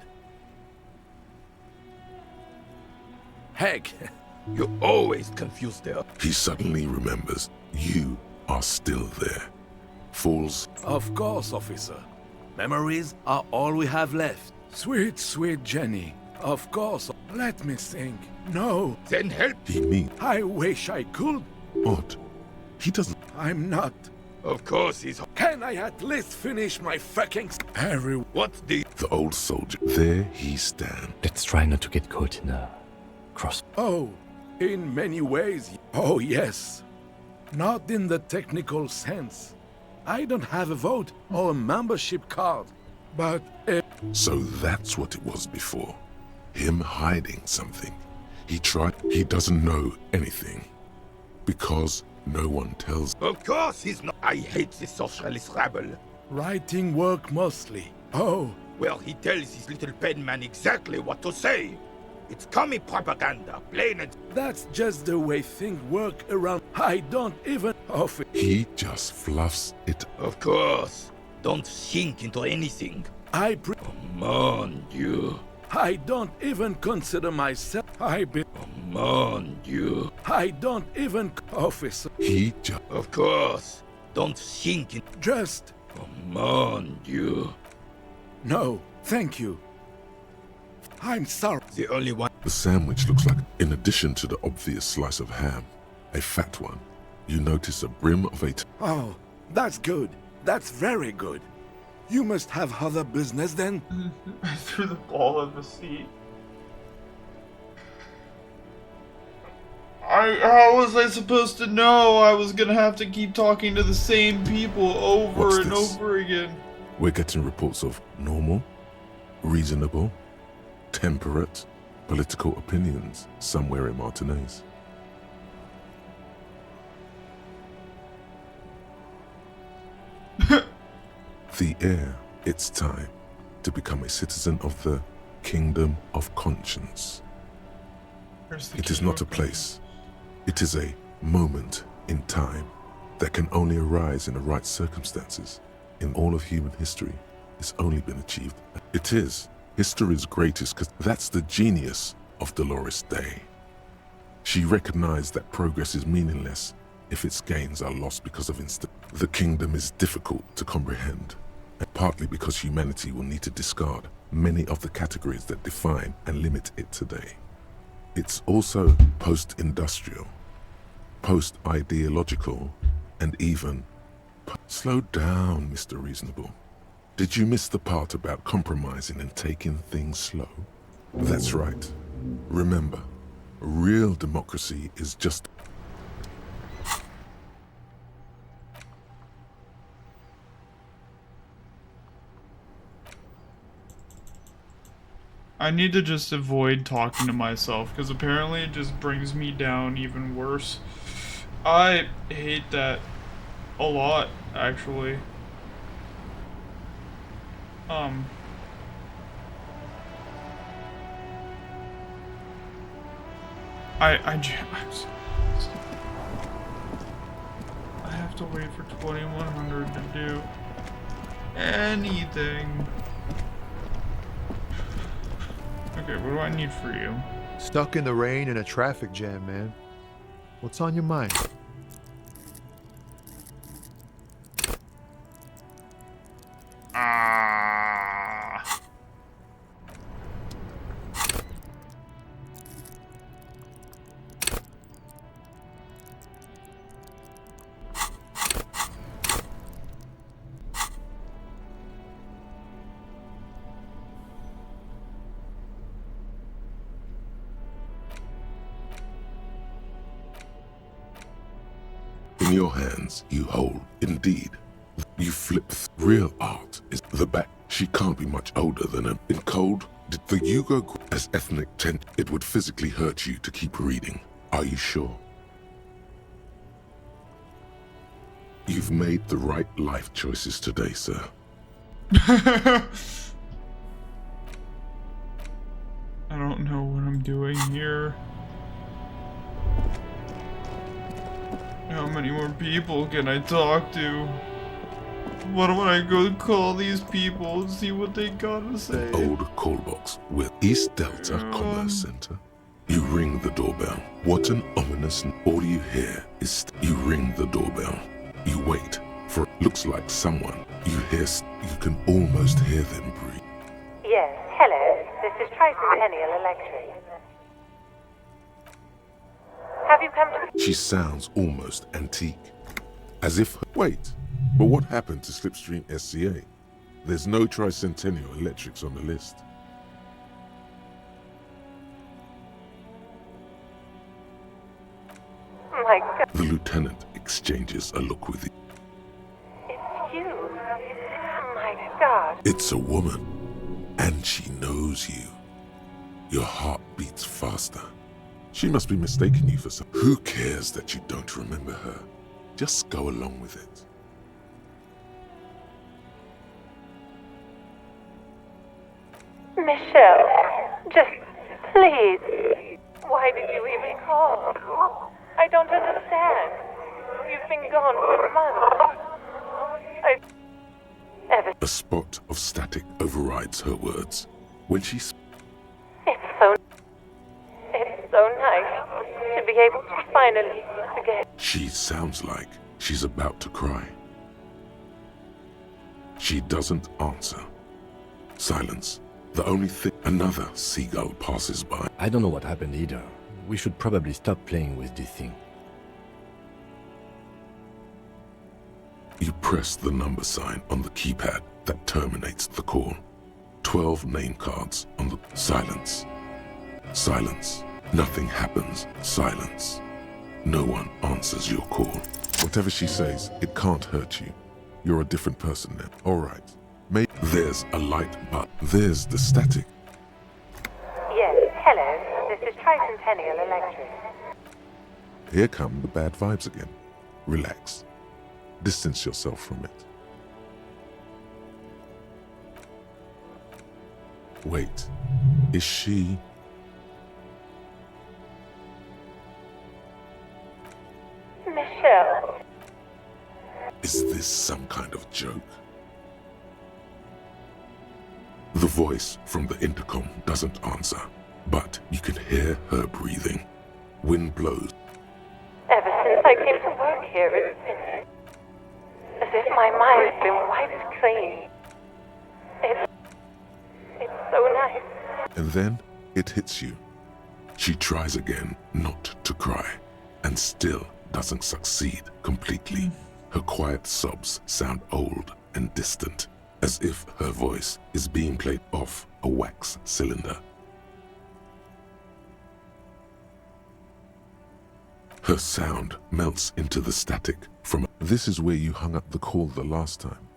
Heck. You always confused her. He suddenly remembers you are still there. Fools. Of course, officer. Memories are all we have left. Sweet, sweet Jenny. Of course. Let me think. No. Then help. He means... I wish I could. Odd. He doesn't... I'm not. Of course he's... Can I at least finish my fucking... What the... The old soldier. There he stands. Let's try not to get caught in a... cross. Oh, in many ways. Oh, yes. Not in the technical sense. I don't have a vote or a membership card, but So that's what it was before. Him hiding something. He doesn't know anything. Because no one tells. Of course he's not. I hate this socialist rabble. Writing work mostly. Oh. Well, he tells his little pen man exactly what to say. It's commie propaganda, plain and... That's just the way things work around. I don't even... He just fluffs it. Of course. Don't sink into anything. Come on, you. I don't even consider myself... Come on, you. I don't even... Officer. He just... Of course. Don't sink in... Just... Come on, you. No, thank you. I'm sorry. The only one... The sandwich looks like, in addition to the obvious slice of ham, a fat one. You notice a brim of a... Oh, that's good. That's very good. You must have other business then? I threw the ball at the seat. How was I supposed to know I was gonna have to keep talking to the same people over and over again? We're getting reports of normal, reasonable, temperate, political opinions somewhere in Martinez. The air, it's time to become a citizen of the Kingdom of Conscience. It is not a place. It is a moment in time that can only arise in the right circumstances. In all of human history, it's only been achieved. It is history's greatest, because that's the genius of Dolores Day. She recognized that progress is meaningless if its gains are lost because of The kingdom is difficult to comprehend, and partly because humanity will need to discard many of the categories that define and limit it today. It's also post-industrial, post-ideological, and even... Slow down, Mr. Reasonable. Did you miss the part about compromising and taking things slow? That's right. Remember, real democracy is just... I need to just avoid talking to myself, because apparently it just brings me down even worse. I hate that a lot, actually. I have to wait for 2100 to do anything. Okay, what do I need for you? Stuck in the rain in a traffic jam, man. What's on your mind? In your hands, you hold, indeed. You flip. Real art is the back. She can't be much older than him. In cold, did the Yugo as ethnic tent, it would physically hurt you to keep reading. Are you sure? You've made the right life choices today, sir. I don't know what I'm doing here. How many more people can I talk to? What would I go call these people and see what they gotta say? Old call box with East Delta Commerce Center. You ring the doorbell. What an ominous... All you hear is... You ring the doorbell. You wait for... Looks like someone. You hear... You can almost hear them breathe. Yes, hello. This is Tricentennial Electric. Have you come to... She sounds almost antique. As if... Wait, but what happened to Slipstream SCA? There's no Tricentennial Electrics on the list. My God. The lieutenant exchanges a look with you. It's you. Oh my God. It's a woman, and she knows you. Your heart beats faster. She must be mistaking you for some. Who cares that you don't remember her? Just go along with it. Michelle, just please. Why did you even call? I don't understand. You've been gone for months. A spot of static overrides her words. When she It's so nice to be able to finally forget. She sounds like she's about to cry. She doesn't answer. Silence. The only thing. Another seagull passes by. I don't know what happened either. We should probably stop playing with this thing. You press the number sign on the keypad that terminates the call. 12 name cards on the... Silence. Silence. Nothing happens. Silence. No one answers your call. Whatever she says, it can't hurt you. You're a different person now. Alright. Maybe there's a light but there's the static. Yes, hello. This is Tricentennial Electric. Here come the bad vibes again. Relax. Distance yourself from it. Wait. Is she... Michelle. Is this some kind of joke? The voice from the intercom doesn't answer, but you can hear her breathing. Wind blows. Ever since I came to work here, it's been as if my mind's been wiped clean. It's so nice. And then it hits you. She tries again not to cry, and still doesn't succeed completely. Her quiet sobs sound old and distant, as if her voice is being played off a wax cylinder. Her sound melts into the static from... This is where you hung up the call the last time.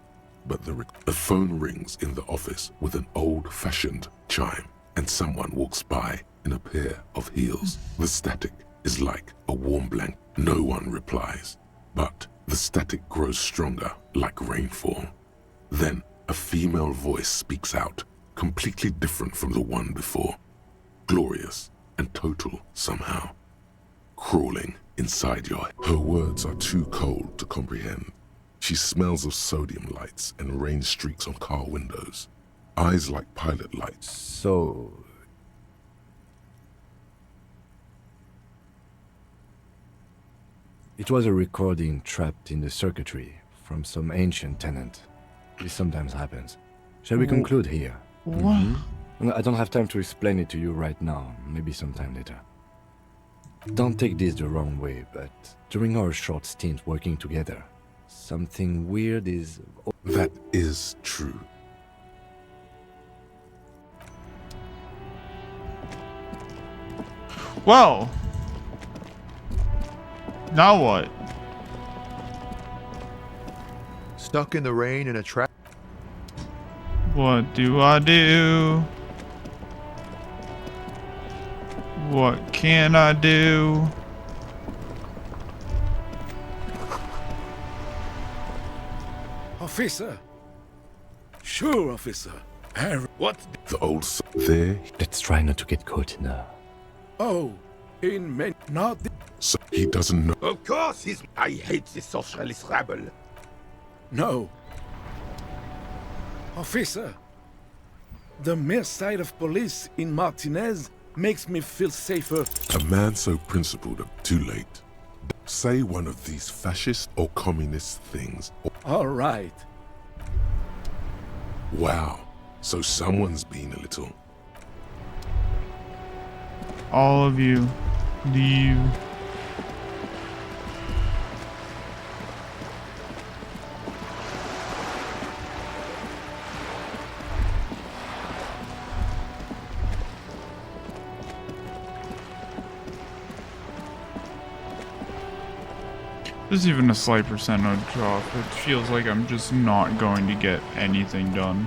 But the phone rings in the office with an old-fashioned chime, and someone walks by in a pair of heels. The static is like a warm blanket. No one replies, but the static grows stronger like rainfall. Then a female voice speaks out, completely different from the one before. Glorious and total somehow. Crawling inside your head. Her words are too cold to comprehend. She smells of sodium lights and rain streaks on car windows. Eyes like pilot lights. So... It was a recording trapped in the circuitry from some ancient tenant. This sometimes happens. Shall we conclude here? What? I don't have time to explain it to you right now. Maybe sometime later. Don't take this the wrong way, but during our short stint working together, something weird is... That is true. Well. Now what? Stuck in the rain in a trap. What do I do? What can I do? Officer. Sure, officer. What? The old there. Let's try not to get caught in a... Oh, in men, not... So he doesn't know. Of course he's... I hate this socialist rabble. No. Officer, the mere sight of police in Martinez makes me feel safer. A man so principled, too late. Say one of these fascist or communist things. All right. Wow. So someone's been a little... All of you, leave. There's even a slight percentage off. It feels like I'm just not going to get anything done.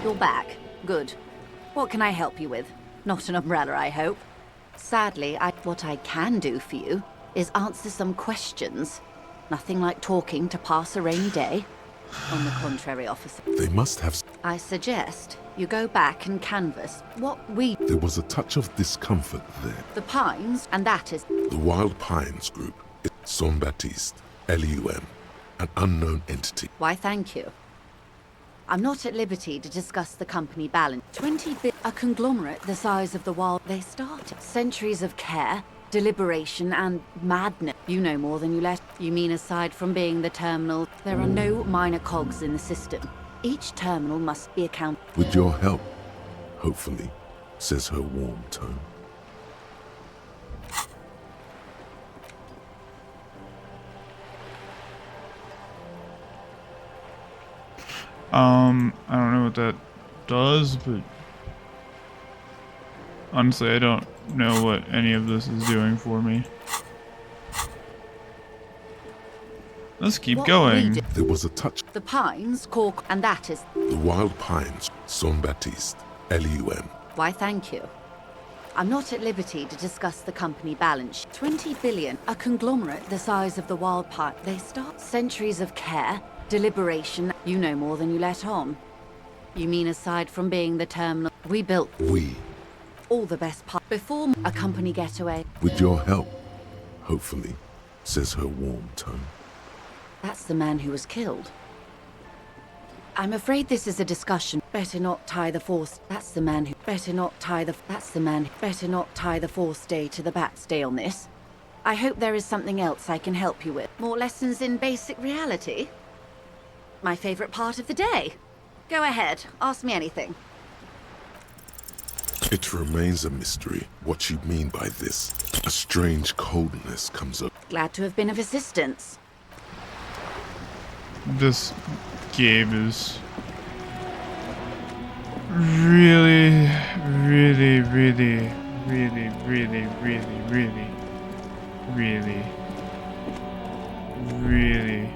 You're back. Good. What can I help you with? Not an umbrella, I hope. Sadly, what I can do for you is answer some questions. Nothing like talking to pass a rainy day. On the contrary, officer. They must have... I suggest you go back and canvass what we... There was a touch of discomfort there. The Pines, and that is... The Wild Pines Group is Son Baptiste, Elysium, an unknown entity. Why, thank you. I'm not at liberty to discuss the company balance. 20 bit, a conglomerate the size of the Wild. They started centuries of care, deliberation, and madness. You know more than you let. You mean aside from being the terminal, there are no minor cogs in the system. Each terminal must be accounted. With your help, hopefully, says her warm tone. I don't know what that does, but honestly, I don't know what any of this is doing for me. Let's keep going. There was a touch. The Pines, Cork, and that is... The Wild Pines, Son Baptiste, Elysium. Why, thank you. I'm not at liberty to discuss the company balance. 20 billion, a conglomerate the size of the Wild Pine. They start centuries of care, deliberation. You know more than you let on. You mean aside from being the terminal, we built... We. All the best part before a company getaway. With your help, hopefully, says her warm tone. That's the man who was killed. I'm afraid this is a discussion. Better not tie the force. That's the man who... Better not tie the... That's the man who... Better not tie the force day to the bat stay on this. I hope there is something else I can help you with. More lessons in basic reality? My favorite part of the day. Go ahead, ask me anything. It remains a mystery what you mean by this. A strange coldness comes up. Glad to have been of assistance. This game is really, really, really, really, really, really, really, really, really,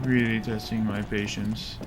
really testing my patience.